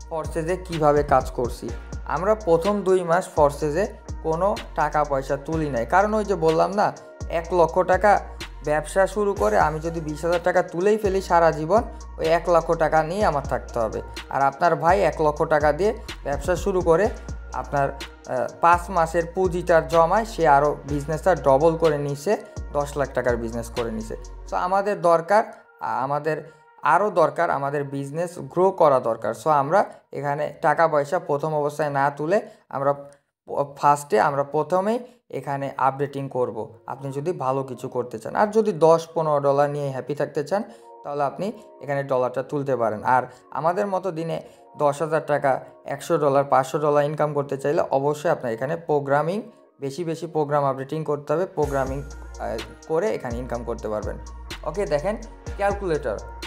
ফোর্সেসে কিভাবে কাজ করছি। আমরা প্রথম 2 মাস ফোর্সেসে কোনো টাকা পয়সা তুলি নাই, কারণ ওই যে বললাম না, $1 লক্ষ ব্যবসা শুরু করে আমি যদি 20,000 টাকা তুলেই ফেলি সারা জীবন, ওই $1 লক্ষ নিয়ে আমার থাকতে হবে। আর আপনার ভাই $1 লক্ষ দিয়ে ব্যবসা শুরু করে আপনার 5 মাসের পুঁজিটার জমায় সে আরও বিজনেসটা ডবল করে নিছে, $10 লাখ বিজনেস করে নিছে। সো আমাদের আমাদের বিজনেস গ্রো করা দরকার। সো আমরা এখানে টাকা পয়সা প্রথম অবস্থায় না তুলে আমরা প্রথমেই এখানে আপডেটিং করব, আপনি যদি ভালো কিছু করতে চান। আর যদি $10-15 নিয়ে হ্যাপি থাকতে চান, তাহলে আপনি এখানে ডলারটা তুলতে পারেন। আর আমাদের মতো দিনে $10,000, $100, $500 ইনকাম করতে চাইলে অবশ্যই আপনার এখানে বেশি প্রোগ্রাম আপডেটিং করতে হবে, প্রোগ্রামিং করে এখানে ইনকাম করতে পারবেন। ওকে, দেখেন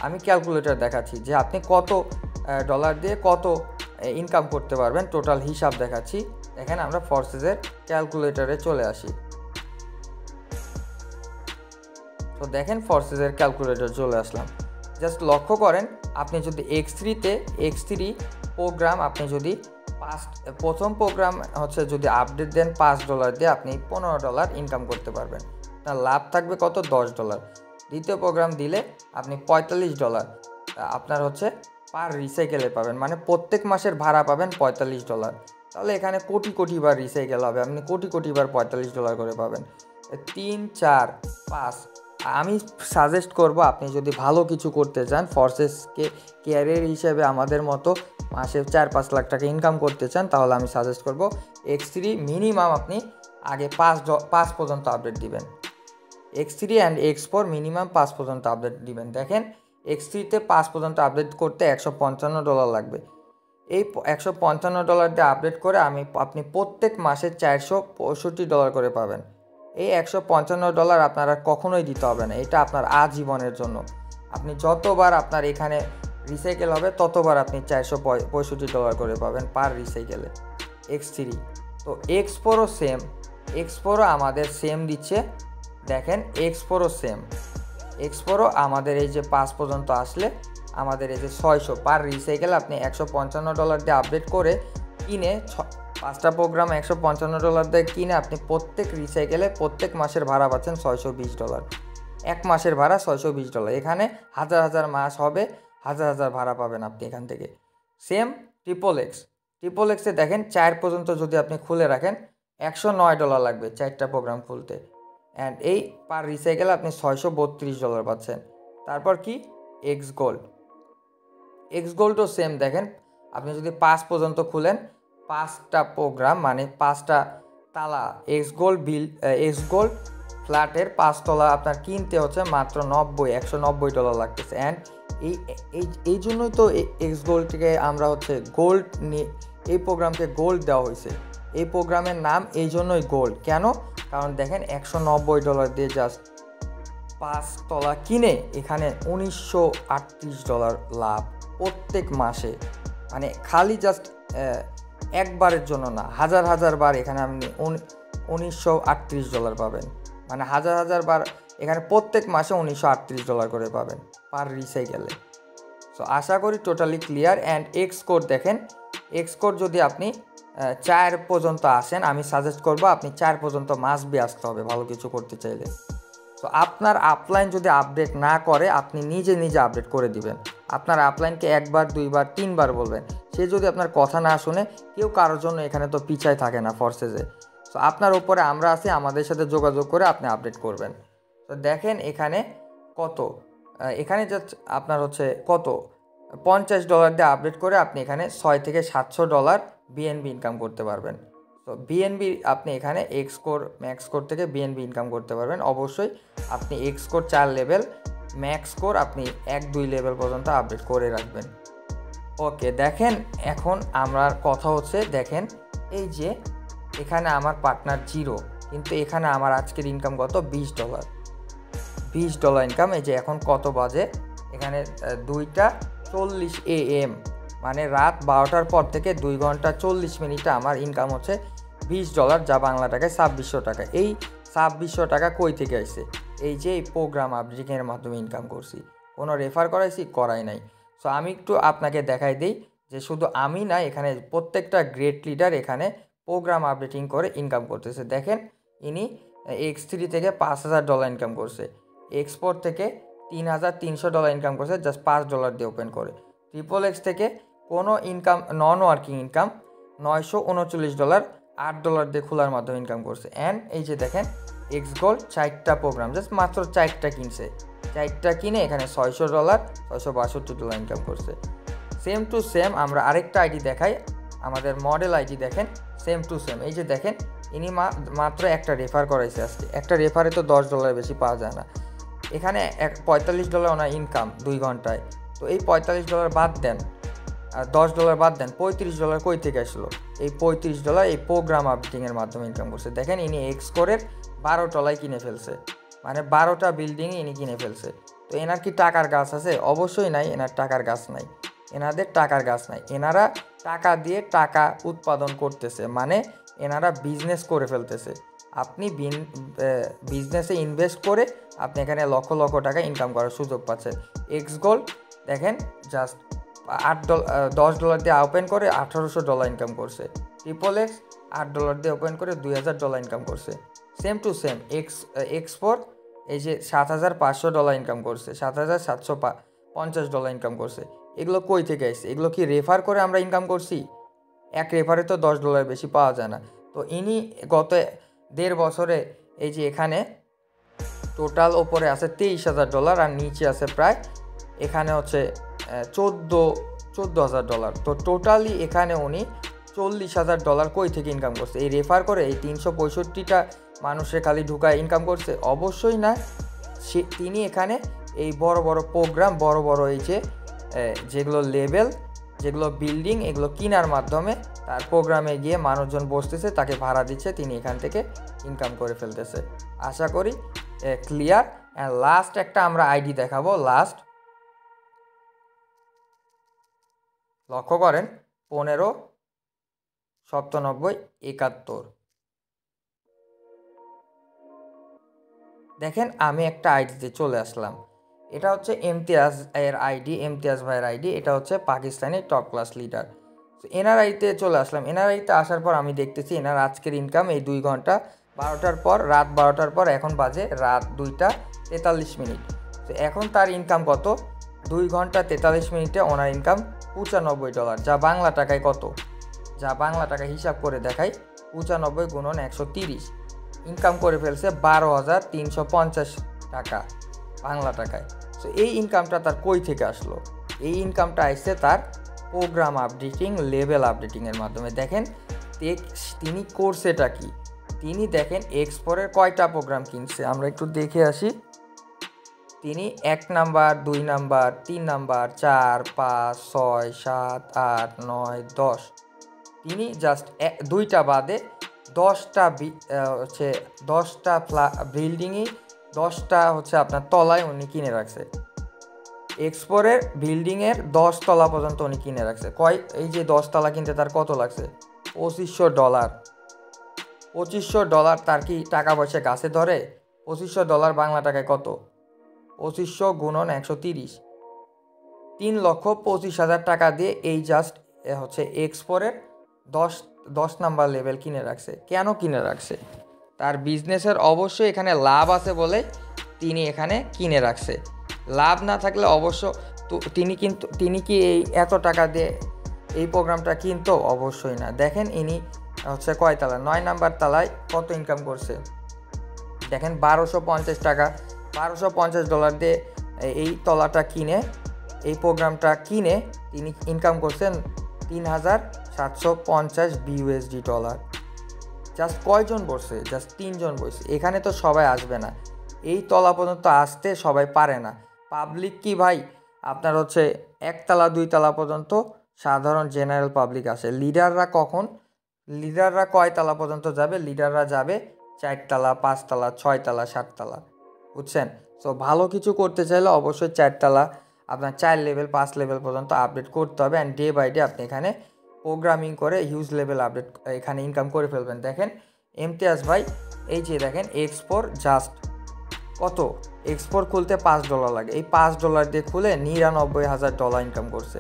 আমি ক্যালকুলেটর দেখাচ্ছি যে আপনি কত ডলার দিয়ে কত ইনকাম করতে পারবেন, টোটাল হিসাব দেখাচ্ছি। দেখেন আমরা ফোর্সেসের ক্যালকুলেটরে চলে আসি। তো দেখেন ফোর্সেসের ক্যালকুলেটর চলে আসলাম। জাস্ট লক্ষ্য করেন, আপনি যদি X3 প্রোগ্রাম আপনি যদি প্রথম প্রোগ্রাম হচ্ছে যদি আপডেট দেন $5 দিয়ে, আপনি $15 ইনকাম করতে পারবেন। আপনার লাভ থাকবে কত, $10। দ্বিতীয় প্রোগ্রাম দিলে আপনি $45 আপনার হচ্ছে পার রিসাইকেলে পাবেন, মানে প্রত্যেক মাসের ভাড়া পাবেন $45। তাহলে এখানে কোটি বার রিসাইকেল হবে, আপনি কোটি বার $45 করে পাবেন। 3, 4, 5 আমি সাজেস্ট করব, আপনি যদি ভালো কিছু করতে চান, ফোর্সেসকে ক্যারিয়ার হিসেবে আমাদের মতো মাসে 4-5 লাখ টাকা ইনকাম করতে চান, তাহলে আমি সাজেস্ট করব X3 মিনিমাম আপনি আগে 5 পর্যন্ত আপডেট দিবেন। X3 অ্যান্ড X4 মিনিমাম 5 পর্যন্ত আপডেট দিবেন। দেখেন X3-তে 5 পর্যন্ত আপডেট করতে $155 লাগবে। এই $155 দিয়ে আপডেট করে আপনি প্রত্যেক মাসে $465 করে পাবেন। এই $155 আপনার আর কখনোই দিতে হবে না, এটা আপনার আজীবনের জন্য। আপনি যতবার আপনার এখানে রিসাইকেল হবে ততবার আপনি $465 করে পাবেন পার রিসাইকেলে। X3 তো X4ও সেম, X4ও আমাদের সেম দিচ্ছে। দেখেন X4ও সেম, X4ও আমাদের এই যে 5 পর্যন্ত আসলে আমাদের এই যে 600 পার রিসাইকেল আপনি $155 দিয়ে আপডেট করে কিনে 5টা প্রোগ্রাম $155 দিয়ে কিনে আপনি প্রত্যেক রিসাইকেলে প্রত্যেক মাসের ভাড়া পাচ্ছেন $620। এক মাসের ভাড়া $620। এখানে হাজার হাজার মাস হবে, হাজার হাজার ভাড়া পাবেন আপনি এখান থেকে। সেম ট্রিপল এক্সে দেখেন 4 পর্যন্ত যদি আপনি খুলে রাখেন $109 লাগবে 4টা প্রোগ্রাম খুলতে, অ্যান্ড এই পার রিসাইকেল আপনি $632 পাচ্ছেন। তারপর কি এক্স গোল্ডও সেম। দেখেন আপনি যদি 5 পর্যন্ত খুলেন 5টা প্রোগ্রাম মানে 5টা তালা এক্স গোল্ড ফ্ল্যাটের 5 তলা আপনার কিনতে হচ্ছে মাত্র $190 লাগতেছে। অ্যান্ড এই জন্যই তো এক্স গোল্ডকে আমরা হচ্ছে গোল্ড নিয়ে এই প্রোগ্রামকে গোল্ড দেওয়া হয়েছে। এই প্রোগ্রামের নাম এই জন্যই গোল্ড। কেন? কারণ দেখেন $190 দিয়ে জাস্ট 5 তলা কিনে এখানে $1938 লাভ প্রত্যেক মাসে। মানে খালি জাস্ট একবারের জন্য না, হাজার হাজার বার এখানে আপনি $1938 পাবেন। মানে হাজার হাজার বার এখানে প্রত্যেক মাসে $1938 করে পাবেন পার রিসাইকেলে। সো আশা করি totally clear. And x code দেখেন, এক্স কোড যদি আপনি 4 পর্যন্ত আসেন, আমি সাজেস্ট করবো আপনি 4 পর্যন্ত মাস্ট বি আসতে হবে ভালো কিছু করতে চাইলে। তো আপনার আপলাইন যদি আপডেট না করে আপনি নিজে আপডেট করে দিবেন। আপনার আপলাইনকে 1 বার 2 বার 3 বার বলবেন, সে যদি আপনার কথা না শুনে, কেউ কারোর জন্য এখানে তো পিছায় থাকে না ফরসেসে। তো আপনার উপরে আমরা আছি, আমাদের সাথে যোগাযোগ করে আপনি আপডেট করবেন। তো দেখেন এখানে কত, এখানে জাস্ট আপনার হচ্ছে কত $50 দিয়ে আপডেট করে আপনি এখানে $600 থেকে $700 বিএনবি ইনকাম করতে পারবেন। তো বিএনবি আপনি এখানে ম্যাক্স কোর থেকে বিএনবি ইনকাম করতে পারবেন। অবশ্যই আপনি x core 4 level, max core আপনি 1-2 লেভেল পর্যন্ত আপডেট করে রাখবেন। ওকে, দেখেন এখন আমার কথা হচ্ছে, দেখেন এই যে এখানে আমার পার্টনার 0, কিন্তু এখানে আমার আজকের ইনকাম কত $20 ইনকাম। এই যে এখন কত বাজে, এখানে 2:40 AM, মানে রাত 12টার পর থেকে 2 ঘন্টা 40 মিনিটে আমার ইনকাম হচ্ছে $20, যা বাংলা টাকায় 2600 টাকা। এই 2600 টাকা কই থেকে আসছে? এই যে এই প্রোগ্রাম আপডেটিংয়ের মাধ্যমে ইনকাম করছি, কোনো রেফার করাই নাই। সো আমি একটু আপনাকে দেখাই দিই যে শুধু আমি না, এখানে প্রত্যেকটা গ্রেট লিডার এখানে প্রোগ্রাম আপডেটিং করে ইনকাম করতেছে। দেখেন ইনি X3 থেকে $5000 ইনকাম করছে, X4 থেকে $3300 ইনকাম করছে জাস্ট $5 দিয়ে ওপেন করে। ট্রিপল এক্স থেকে কোনো ইনকাম, নন ওয়ার্কিং ইনকাম $939 $8 দিয়ে খোলার মাধ্যমে ইনকাম করছে। অ্যান্ড এই যে দেখেন এক্স গোল্ড 4টা প্রোগ্রাম জাস্ট মাত্র 4টা কিনছে, 4টা কিনে এখানে $600 $662 ইনকাম করছে। সেম টু সেম আমরা আরেকটা আইডি দেখাই, আমাদের মডেল আইডি দেখেন, সেম টু সেম। এই যে দেখেন ইনি মাত্র একটা রেফার করাইছে আজকে, একটা রেফারে তো $10 বেশি পাওয়া যায় না। এখানে $45 ওনার ইনকাম 2 ঘন্টায়। তো এই $45 বাদ দেন, আর $10 বাদ দেন, $35 কই থেকে আসলো? এই $35 এই প্রোগ্রাম আপডেটিংয়ের মাধ্যমে ইনকাম করছে। দেখেন ইনি এক্স কোরের 12 তলায় কিনে ফেলছে, মানে 12টা বিল্ডিংয়ে ইনি কিনে ফেলছে। তো এনার কি টাকার গাছ আছে? অবশ্যই নাই, এনার টাকার গাছ নাই, এনাদের টাকার গাছ নাই। এনারা টাকা দিয়ে টাকা উৎপাদন করতেছে, মানে এনারা বিজনেস করে ফেলতেছে। আপনি বিজনেসে ইনভেস্ট করে আপনি এখানে লক্ষ লক্ষ টাকা ইনকাম করার সুযোগ পাচ্ছেন। এক্স গোল্ড দেখেন জাস্ট $10 দিয়ে ওপেন করে $1800 ইনকাম করছে। ট্রিপল এক্স $8 দিয়ে ওপেন করে $2000 ইনকাম করছে। সেম টু সেম X4 এই যে $7500 ইনকাম করছে, $7750 ইনকাম করছে। এগুলো কই থেকে আসছে? এগুলো কি রেফার করে আমরা ইনকাম করছি? এক রেফারে তো $10 বেশি পাওয়া যায় না। তো ইনি গত 1.5 বছরে এই যে এখানে টোটাল ওপরে আছে $23000 আর নিচে আছে প্রায় এখানে হচ্ছে $14,000। তো টোটালি এখানে উনি $40,000 কই থেকে ইনকাম করছে? এই রেফার করে এই 365টা মানুষের খালি ঢুকায় ইনকাম করছে? অবশ্যই না। তিনি এখানে এই বড় বড় প্রোগ্রাম, বড় বড় এই যে যেগুলো লেভেল যেগুলো বিল্ডিং, এগুলো কেনার মাধ্যমে তার প্রোগ্রামে গিয়ে মানুষজন বসতেছে, তাকে ভাড়া দিচ্ছে, তিনি এখান থেকে ইনকাম করে ফেলতেছে। আশা করি ক্লিয়ার। অ্যান্ড লাস্ট একটা আমরা আইডি দেখাবো। লাস্ট লক্ষ্য করেন 159771। দেখেন আমি একটা আইডিতে চলে আসলাম। এটা হচ্ছে ইমতিয়াজ এর আইডি, ইমতিয়াজ ভাইয়ের আইডি। এটা হচ্ছে পাকিস্তানি টপ ক্লাস লিডার। তো এনার আইডিতে চলে আসলাম। এনার আইডিতে আসার পর আমি দেখতেছি এনার আজকের ইনকাম এই 2 ঘন্টা 12টার পর, রাত 12টার পর, এখন বাজে রাত 2টা 43 মিনিট। তো এখন তার ইনকাম কত? 2 ঘন্টা 43 মিনিটে ওনার ইনকাম $95, যা বাংলা টাকায় কত? যা বাংলা টাকায় হিসাব করে দেখাই, 95 গুণন 130, ইনকাম করে ফেলছে 12,350 টাকা বাংলা টাকায়। সো এই ইনকামটা তার কই থেকে আসলো? এই ইনকামটা আসছে তার প্রোগ্রাম আপডেটিং, লেভেল আপডেটিংয়ের মাধ্যমে। দেখেন তিনি করছেটা কি? তিনি দেখেন এক্সপোরের কয়টা প্রোগ্রাম কিনছে, আমরা একটু দেখে আসি। তিনি 1 নাম্বার, 2 নাম্বার, 3 নাম্বার, 4, 5, 6, 7, 8, 9, 10, তিনি জাস্ট 2টা বাদে 10টা হচ্ছে 10টা বিল্ডিংই, 10টা হচ্ছে আপনার তলায় উনি কিনে রাখছে। এক্সপোরের বিল্ডিংয়ের 10 তলা পর্যন্ত উনি কিনে রাখছে। এই যে 10 তলা কিনতে তার কত লাগছে? $2500। $2500 তার কি টাকা পয়সা গাছে ধরে? $2500 বাংলা টাকায় কত? 2500 গুণন 130, 3,25,000 টাকা দিয়ে এই জাস্ট হচ্ছে এক্সপোরের 10 নাম্বার লেভেল কিনে রাখছে। কেন কিনে রাখছে? তার বিজনেসের অবশ্যই এখানে লাভ আছে বলে তিনি এখানে কিনে রাখছে। লাভ না থাকলে অবশ্য তিনি কি এই এত টাকা দিয়ে এই প্রোগ্রামটা কিনতো? অবশ্যই না। দেখেন ইনি হচ্ছে কয় তালা? 9 নাম্বার তালায় কত ইনকাম করছে? দেখেন 1250 টাকা, $1250 দিয়ে এই তলাটা কিনে, এই প্রোগ্রামটা কিনে তিনি ইনকাম করছেন $3,750 জাস্ট কয়জন বসছে? জাস্ট 3 জন বসছে। এখানে তো সবাই আসবে না, এই তলা পর্যন্ত আসতে সবাই পারে না। পাবলিক কি ভাই আপনার হচ্ছে 1 তলা 2 তলা পর্যন্ত সাধারণ জেনারেল পাবলিক আসে। লিডাররা কয় তলা পর্যন্ত যাবে? লিডাররা যাবে 4 তলা, 5 তলা, 6 তলা, 7 তলা, বুঝছেন? সো ভালো কিছু করতে চাইলে অবশ্যই 4 তলা, আপনার 4 লেভেল 5 লেভেল পর্যন্ত আপডেট করতে হবে। অ্যান্ড ডে বাই ডে আপনি এখানে প্রোগ্রামিং করে হিউজ লেভেল আপডেট এখানে ইনকাম করে ফেলবেন। দেখেন ইমতিয়াজ ভাই, এই যে দেখেন এক্সপোর জাস্ট কত? এক্সপোর খুলতে $5 লাগে, এই $5 দিয়ে খুলে $99,000 ইনকাম করছে।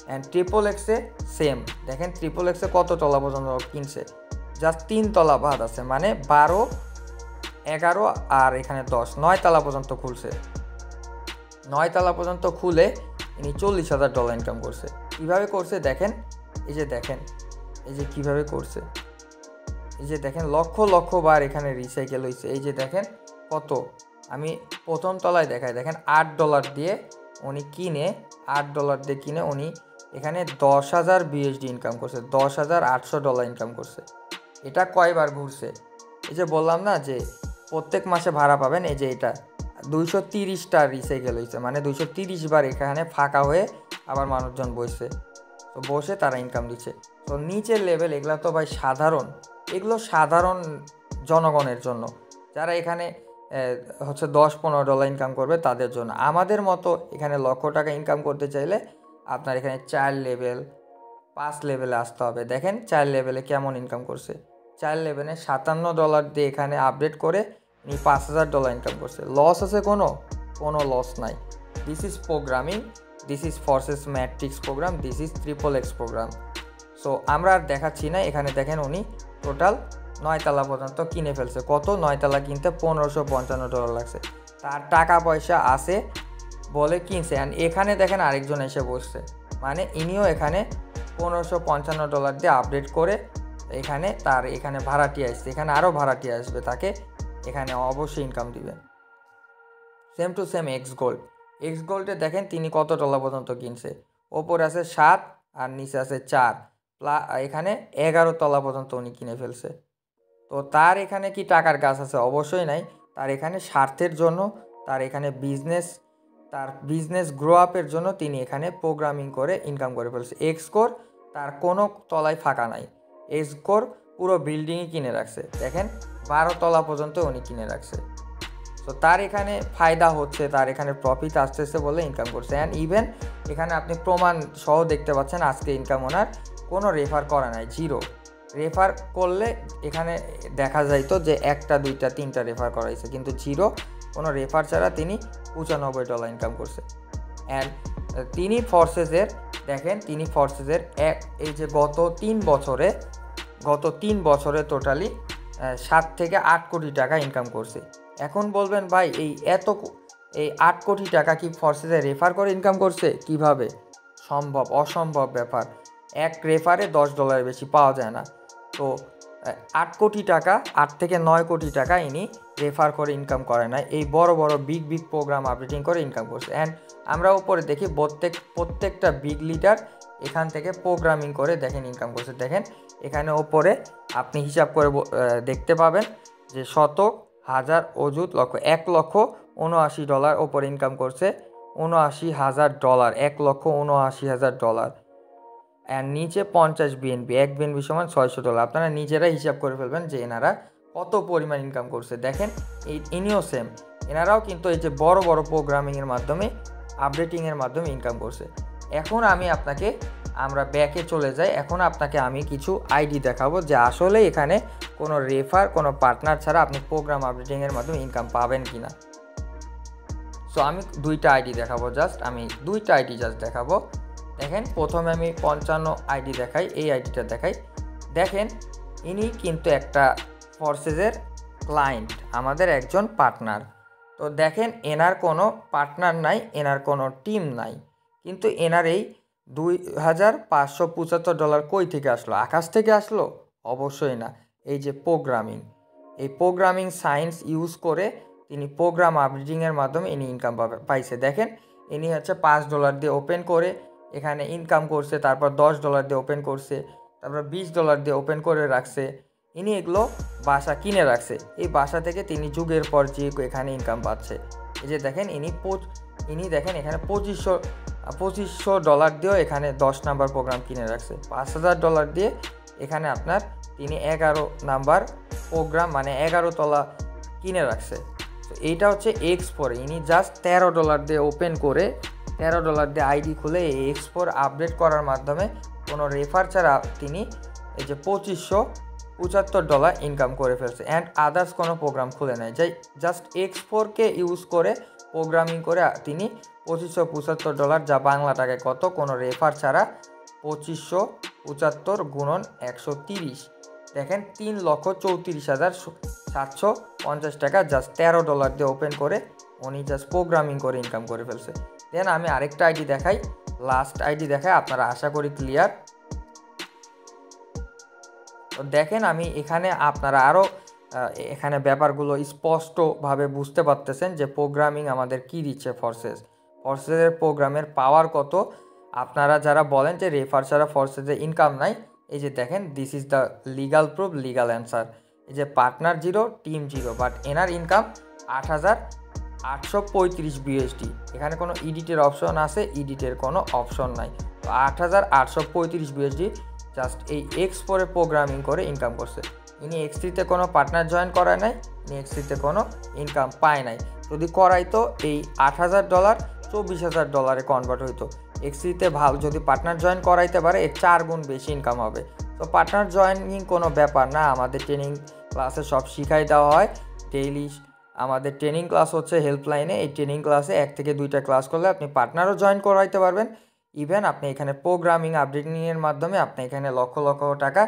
অ্যান্ড ট্রিপল এক্সে সেম। দেখেন ট্রিপল এক্সে কত তলা পর্যন্ত কিনছে? জাস্ট 3 তলা বাদ আছে, মানে 12, 11 আর এখানে 10, 9 তলা পর্যন্ত খুলছে। 9 তলা পর্যন্ত খুলে ইনি $40,000 ইনকাম করছে। কীভাবে করছে দেখেন, এই যে দেখেন, এই যে কীভাবে করছে, এই যে দেখেন লক্ষ বার এখানে রিসাইকেল হয়েছে। এই যে দেখেন কত, আমি প্রথম তলায় দেখাই, দেখেন $8 দিয়ে উনি কিনে, $8 দিয়ে কিনে উনি এখানে 10,000 বিএসডি ইনকাম করছে, $10,800 ইনকাম করছে। এটা কয়বার ঘুরছে? এই যে বললাম না যে প্রত্যেক মাসে ভাড়া পাবেন, এই যে এটা 230টা রিসাইকেল হয়েছে, মানে 230 বার এখানে ফাঁকা হয়ে আবার মানুষজন বসে, তো বসে তারা ইনকাম দিচ্ছে। তো নিচের লেভেল এগুলো তো ভাই সাধারণ, এগুলো সাধারণ জনগণের জন্য, যারা এখানে হচ্ছে $10-15 ইনকাম করবে তাদের জন্য। আমাদের মতো এখানে লক্ষ টাকা ইনকাম করতে চাইলে আপনার এখানে 4 লেভেল 5 লেভেলে আসতে হবে। দেখেন 4 লেভেলে কেমন ইনকাম করছে। 4 লেভেলে $57 দিয়ে এখানে আপডেট করে উনি $5,000 ইনকাম করছে। লস আছে? কোনো লস নাই। This is programming, this is forces matrix program, this is triple X program. So আমরা আর দেখাচ্ছি না, এখানে দেখেন উনি টোটাল 9 তলা পর্যন্ত কিনে ফেলছে। কত? 9 তলা কিনতে $1,555 লাগছে। তার টাকা পয়সা আছে বলে কিনছে। অ্যান্ড এখানে দেখেন আরেকজন এসে বসছে, মানে ইনিও এখানে $1,555 দিয়ে আপডেট করে এখানে তার এখানে ভাড়াটি আসছে, এখানে আরও ভাড়াটি আসবে, তাকে এখানে অবশ্যই ইনকাম দিবে। সেম টু সেম এক্স গোল্ডে দেখেন তিনি কত তলা পর্যন্ত কিনছে। ওপরে আছে 7 আর নিচে আছে 4, এখানে 11 তলা পর্যন্ত উনি কিনে ফেলছে। তো তার এখানে কি টাকার গাছ আছে? অবশ্যই নাই। তার এখানে স্বার্থের জন্য, তার এখানে বিজনেস তার বিজনেস গ্রো আপের জন্য তিনি এখানে প্রোগ্রামিং করে ইনকাম করে ফেলছে। এক্সকোর তার কোনো তলায় ফাঁকা নাই, এক্সকোর পুরো বিল্ডিংই কিনে রাখছে। দেখেন 12 তলা পর্যন্ত উনি কিনে রাখছে। তো তার এখানে ফায়দা হচ্ছে, তার এখানে প্রফিট আসতেছে বলে ইনকাম করছে। অ্যান্ড ইভেন এখানে আপনি প্রমাণ সহ দেখতে পাচ্ছেন আজকে ইনকাম ওনার কোনো রেফার করা নাই, জিরো। রেফার করলে এখানে দেখা যাইতো যে 1টা 2টা 3টা রেফার করাইছে, কিন্তু জিরো, কোনো রেফার ছাড়া তিনি $95 ইনকাম করছে। অ্যান্ড তিনি ফোর্সেসের দেখেন, তিনি ফোর্সেসের এই যে গত 3 বছরে টোটালি 7 থেকে 8 কোটি টাকা ইনকাম করছে। এখন বলবেন ভাই এই 8 কোটি টাকা কি ফোর্সেসে রেফার করে ইনকাম করছে? কিভাবে সম্ভব? অসম্ভব ব্যাপার। এক রেফারে $10 বেশি পাওয়া যায় না। তো 8 কোটি টাকা, 8 থেকে 9 কোটি টাকা ইনি রেফার করে ইনকাম করে না, এই বড় বড় বিগ প্রোগ্রাম আপডেটিং করে ইনকাম করছে। অ্যান্ড আমরা উপরে দেখি প্রত্যেকটা বিগ লিডার এখান থেকে প্রোগ্রামিং করে দেখেন ইনকাম করছে। দেখেন এখানে ওপরে আপনি হিসাব করে দেখতে পাবেন যে শতক, হাজার, অযুত, লক্ষ, $1,79,000 ওপরে ইনকাম করছে। $79,000, $1,79,000। অ্যান্ড নিচে 50 বিএনপি, 1 বিএনপি সমান $600। আপনারা নিজেরা হিসাব করে ফেলবেন যে এনারা কত পরিমাণ ইনকাম করছে। দেখেন ইনিও সেম, এনারাও কিন্তু এই যে বড় বড় প্রোগ্রামিংয়ের মাধ্যমে, আপডেটিংয়ের মাধ্যমে ইনকাম করছে। এখন আমরা ব্যাকে চলে যাই। এখন আপনাকে আমি কিছু আইডি দেখাবো যে আসলে এখানে কোনো রেফার, কোনো পার্টনার ছাড়া আপনি প্রোগ্রাম আপডেটিংয়ের মাধ্যমে ইনকাম পাবেন কি না। সো আমি 2টা আইডি দেখাবো, আমি 2টা আইডি দেখাবো। দেখেন প্রথমে আমি 55 আইডি দেখাই, এই আইডিটা দেখাই। দেখেন ইনি কিন্তু একটা ফোর্সেসের ক্লায়েন্ট, আমাদের একজন পার্টনার। তো দেখেন এনার কোনো পার্টনার নাই, এনার কোনো টিম নাই, কিন্তু এনার এই $2,575 কই থেকে আসলো? আকাশ থেকে আসলো? অবশ্যই না। এই যে প্রোগ্রামিং সায়েন্স ইউজ করে তিনি প্রোগ্রাম আপডেটিংয়ের মাধ্যমে ইনি ইনকাম পাইছে। দেখেন ইনি হচ্ছে $5 দিয়ে ওপেন করে এখানে ইনকাম করছে, তারপর $10 দিয়ে ওপেন করছে, তারপর $20 দিয়ে ওপেন করে রাখছে। ইনি এগুলো বাসা কিনে রাখছে, এই বাসা থেকে তিনি যুগের পর যুগ এখানে ইনকাম পাচ্ছে। এই যে দেখেন ইনি দেখেন এখানে $2,500 দিয়েও এখানে 10 নাম্বার প্রোগ্রাম কিনে রাখছে। $5,000 দিয়ে এখানে তিনি 11 নাম্বার প্রোগ্রাম, মানে 11 তলা কিনে রাখছে। তো এইটা হচ্ছে X4। ইনি জাস্ট $13 দিয়ে ওপেন করে, $13 দিয়ে আইডি খুলে এই X4 আপডেট করার মাধ্যমে কোনো রেফার ছাড়া তিনি এই যে $2,575 ইনকাম করে ফেলছে। অ্যান্ড আদার্স কোনো প্রোগ্রাম খুলে নেয়, জাস্ট X4কে ইউজ করে প্রোগ্রামিং করে তিনি $2,575, যা বাংলা টাকায় কত? কোনো রেফার ছাড়া 2,575 গুণন 130, দেখেন $3,34,750 টাকা জাস্ট $13 দিয়ে ওপেন করে উনি জাস্ট প্রোগ্রামিং করে ইনকাম করে ফেলছে। দেন আমি আরেকটা আইডি দেখাই, লাস্ট আইডি দেখাই, আপনারা আশা করি ক্লিয়ার। তো দেখেন আমি এখানে আপনারা আরও এখানে ব্যাপারগুলো স্পষ্টভাবে বুঝতে পারতেছেন যে প্রোগ্রামিং আমাদের কি দিচ্ছে ফোর্সেসের প্রোগ্রামের পাওয়ার কত। আপনারা যারা বলেন যে রেফার ছাড়া ফোর্সেসে ইনকাম নাই, এই যে দেখেন this is the legal proof, legal answer. এই যে পার্টনার 0, টিম 0, বাট এনার ইনকাম 8,835 BSD। এখানে কোনো ইডিটের অপশন আছে? ইডিটের কোনো অপশন নাই। তো 8,835 BSD জাস্ট এই X4 প্রোগ্রামিং করে ইনকাম করছে। ইনি X3-তে কোনো পার্টনার জয়েন করায় নাই, ইনি X3-তে কোনো ইনকাম পায় নাই। যদি করাইতো এই $8,000 $24,000 কনভার্ট হইতো। X3-তে যদি পার্টনার জয়েন করাইতে পারে এর 4 গুণ বেশি ইনকাম হবে। তো পার্টনার জয়েনিং কোনো ব্যাপার না, আমাদের ট্রেনিং ক্লাসে সব শিখাই দেওয়া হয়। ডেইলি আমাদের ট্রেনিং ক্লাস হচ্ছে হেল্পলাইনে, এই ট্রেনিং ক্লাসে 1 থেকে 2টা ক্লাস করলে আপনি পার্টনারও জয়েন করাইতে পারবেন। ইভেন আপনি এখানে প্রোগ্রামিং আপডেটিংয়ের মাধ্যমে আপনি এখানে লক্ষ লক্ষ টাকা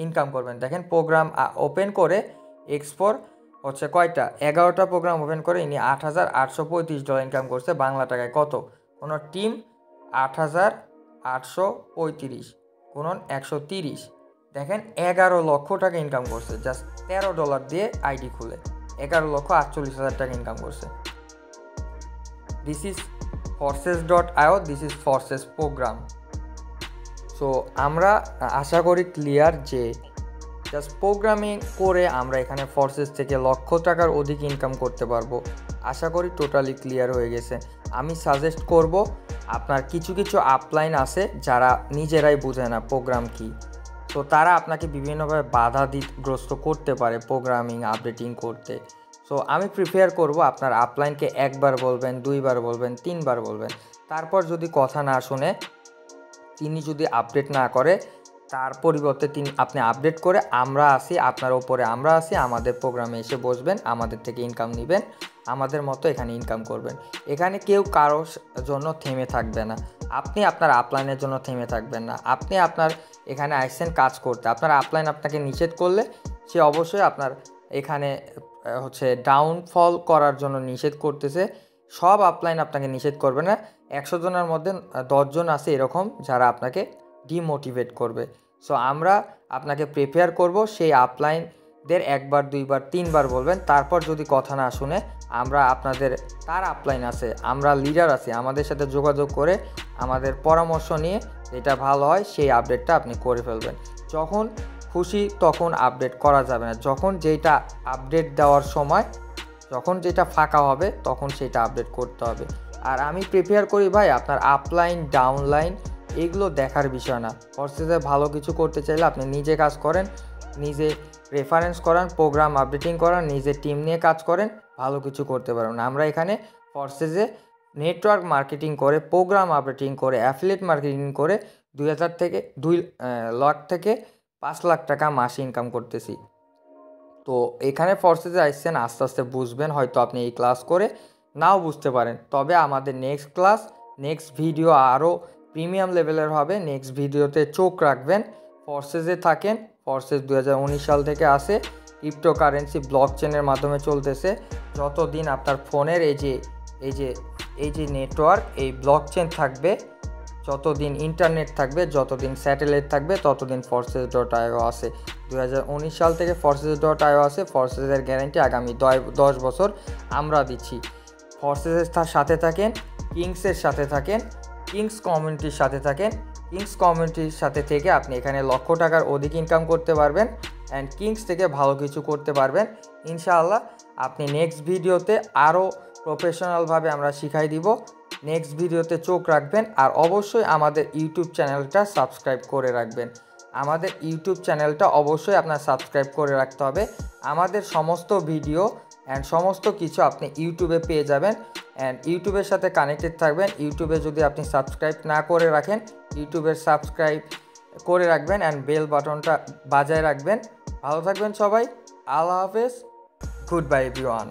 ইনকাম করবেন। দেখেন প্রোগ্রাম ওপেন করে X4 হচ্ছে কয়টা? 11টা প্রোগ্রাম ওপেন করে ইনি $8,835 ইনকাম করছে। বাংলা টাকায় কত? কোনো টিম 8,835 গুণন 130, দেখেন 11 লক্ষ টাকা ইনকাম করছে জাস্ট $13 দিয়ে আইডি খুলে। 11,48,000 টাকা ইনকাম করছে। This is forces.io, this is forces program. So আমরা আশা করি ক্লিয়ার যে জাস্ট প্রোগ্রামিং করে আমরা এখানে ফোর্সেস থেকে লক্ষ টাকার অধিক ইনকাম করতে পারবো। আশা করি টোটালি ক্লিয়ার হয়ে গেছে। আমি সাজেস্ট করব, আপনার কিছু কিছু আপলাইন আছে যারা নিজেরাই বোঝে না প্রোগ্রাম কী, তো তারা আপনাকে বিভিন্নভাবে বাধাগ্রস্ত করতে পারে প্রোগ্রামিং আপডেটিং করতে। সো আমি প্রিফেয়ার করব আপনার আপলাইনকে একবার বলবেন, দুইবার বলবেন, তিনবার বলবেন, তারপর যদি কথা না শুনে, তিনি যদি আপডেট না করে, তার পরিবর্তে আপনি আপডেট করে আমরা আসি আপনার ওপরে, আমরা আসি আমাদের প্রোগ্রামে এসে বসবেন, আমাদের থেকে ইনকাম নেবেন, আমাদের মতো এখানে ইনকাম করবেন। এখানে কেউ কারোর জন্য থেমে থাকবে না, আপনি আপনার আপলাইনের জন্য থেমে থাকবেন না। আপনি আপনার এখানে আসছেন কাজ করতে, আপনার আপলাইন আপনাকে নিষেধ করলে সে অবশ্যই আপনার এখানে ডাউনফল করার জন্য নিষেধ করতেছে। সব আপলাইন আপনাকে নিষেধ করবে না, 100 জনের মধ্যে 10 জন আছে এরকম যারা আপনাকে ডিমোটিভেট করবে। সো আমরা আপনাকে প্রিপেয়ার করব, সেই আপলাইনদের একবার, দুইবার, তিনবার বলবেন, তারপর যদি কথা না শুনে আমরা আপনাদের, তার আপলাইন আছে, আমরা লিডার আছি, আমাদের সাথে যোগাযোগ করে আমাদের পরামর্শ নিয়ে যেটা ভালো হয় সেই আপডেটটা আপনি করে ফেলবেন। যখন খুশি তখন আপডেট করা যাবে না, যখন যেটা আপডেট দেওয়ার সময়, যখন যেটা ফাঁকা হবে তখন সেটা আপডেট করতে হবে। আর আমি প্রিপেয়ার করি ভাই, আপনার আপলাইন ডাউনলাইন এগুলো দেখার বিষয় না। ফোর্সেসে ভালো কিছু করতে চাইলে আপনি নিজে কাজ করেন, নিজে রেফারেন্স করান, প্রোগ্রাম আপডেটিং করান, নিজে টিম নিয়ে কাজ করেন, ভালো কিছু করতে পারবেন। আমরা এখানে ফোর্সেসে নেটওয়ার্ক মার্কেটিং করে, প্রোগ্রাম আপডেটিং করে, অ্যাফিলিয়েট মার্কেটিং করে 2,000 থেকে 2 লাখ থেকে 5 লাখ টাকা মাসে ইনকাম করতেছি। তো এখানে ফোর্সেসে আসছেন, আস্তে আস্তে বুঝবেন, হয়তো আপনি এই ক্লাস করে নাও বুঝতে পারেন, তবে আমাদের নেক্সট ক্লাস, নেক্সট ভিডিও আরও প্রিমিয়াম লেভেলের হবে। নেক্সট ভিডিওতে চোখ রাখবেন, ফোর্সেসে থাকেন। ফোর্সেস 2019 সাল থেকে আসে, ক্রিপ্টোকারেন্সি ব্লকচেনের মাধ্যমে চলতেছে। যতদিন আপনার ফোনের এই যে নেটওয়ার্ক, এই ব্লকচেন থাকবে, যতদিন ইন্টারনেট থাকবে, যতদিন স্যাটেলাইট থাকবে, ততদিন Forces.io আছে। 2019 সাল থেকে Forces.io আছে। ফোর্সেসের গ্যারান্টি আগামী 10 বছর আমরা দিচ্ছি। ফোর্সেসের সাথে থাকেন, কিংসের সাথে থাকেন, কিংস কমিউনিটির সাথে থাকেন। কিংস কমিউনিটির সাথে থেকে আপনি এখানে লক্ষ টাকার অধিক ইনকাম করতে পারবেন অ্যান্ড কিংস থেকে ভালো কিছু করতে পারবেন ইনশাআল্লাহ। আপনি নেক্সট ভিডিওতে আরও প্রফেশনালভাবে আমরা শিখাই দিব। নেক্সট ভিডিওতে চোখ রাখবেন, আর অবশ্যই আমাদের ইউটিউব চ্যানেলটা সাবস্ক্রাইব করে রাখবেন। আমাদের ইউটিউব চ্যানেলটা অবশ্যই আপনার সাবস্ক্রাইব করে রাখতে হবে। আমাদের সমস্ত ভিডিও অ্যান্ড সমস্ত কিছু আপনি ইউটিউবে পেয়ে যাবেন অ্যান্ড ইউটিউবের সাথে কানেক্টেড থাকবেন। ইউটিউবে যদি আপনি সাবস্ক্রাইব না করে রাখেন, ইউটিউবের সাবস্ক্রাইব করে রাখবেন অ্যান্ড বেল বাটনটা বাজায় রাখবেন। ভালো থাকবেন সবাই, আল্লাহ হাফেজ, গুড বাই এভরিওয়ান।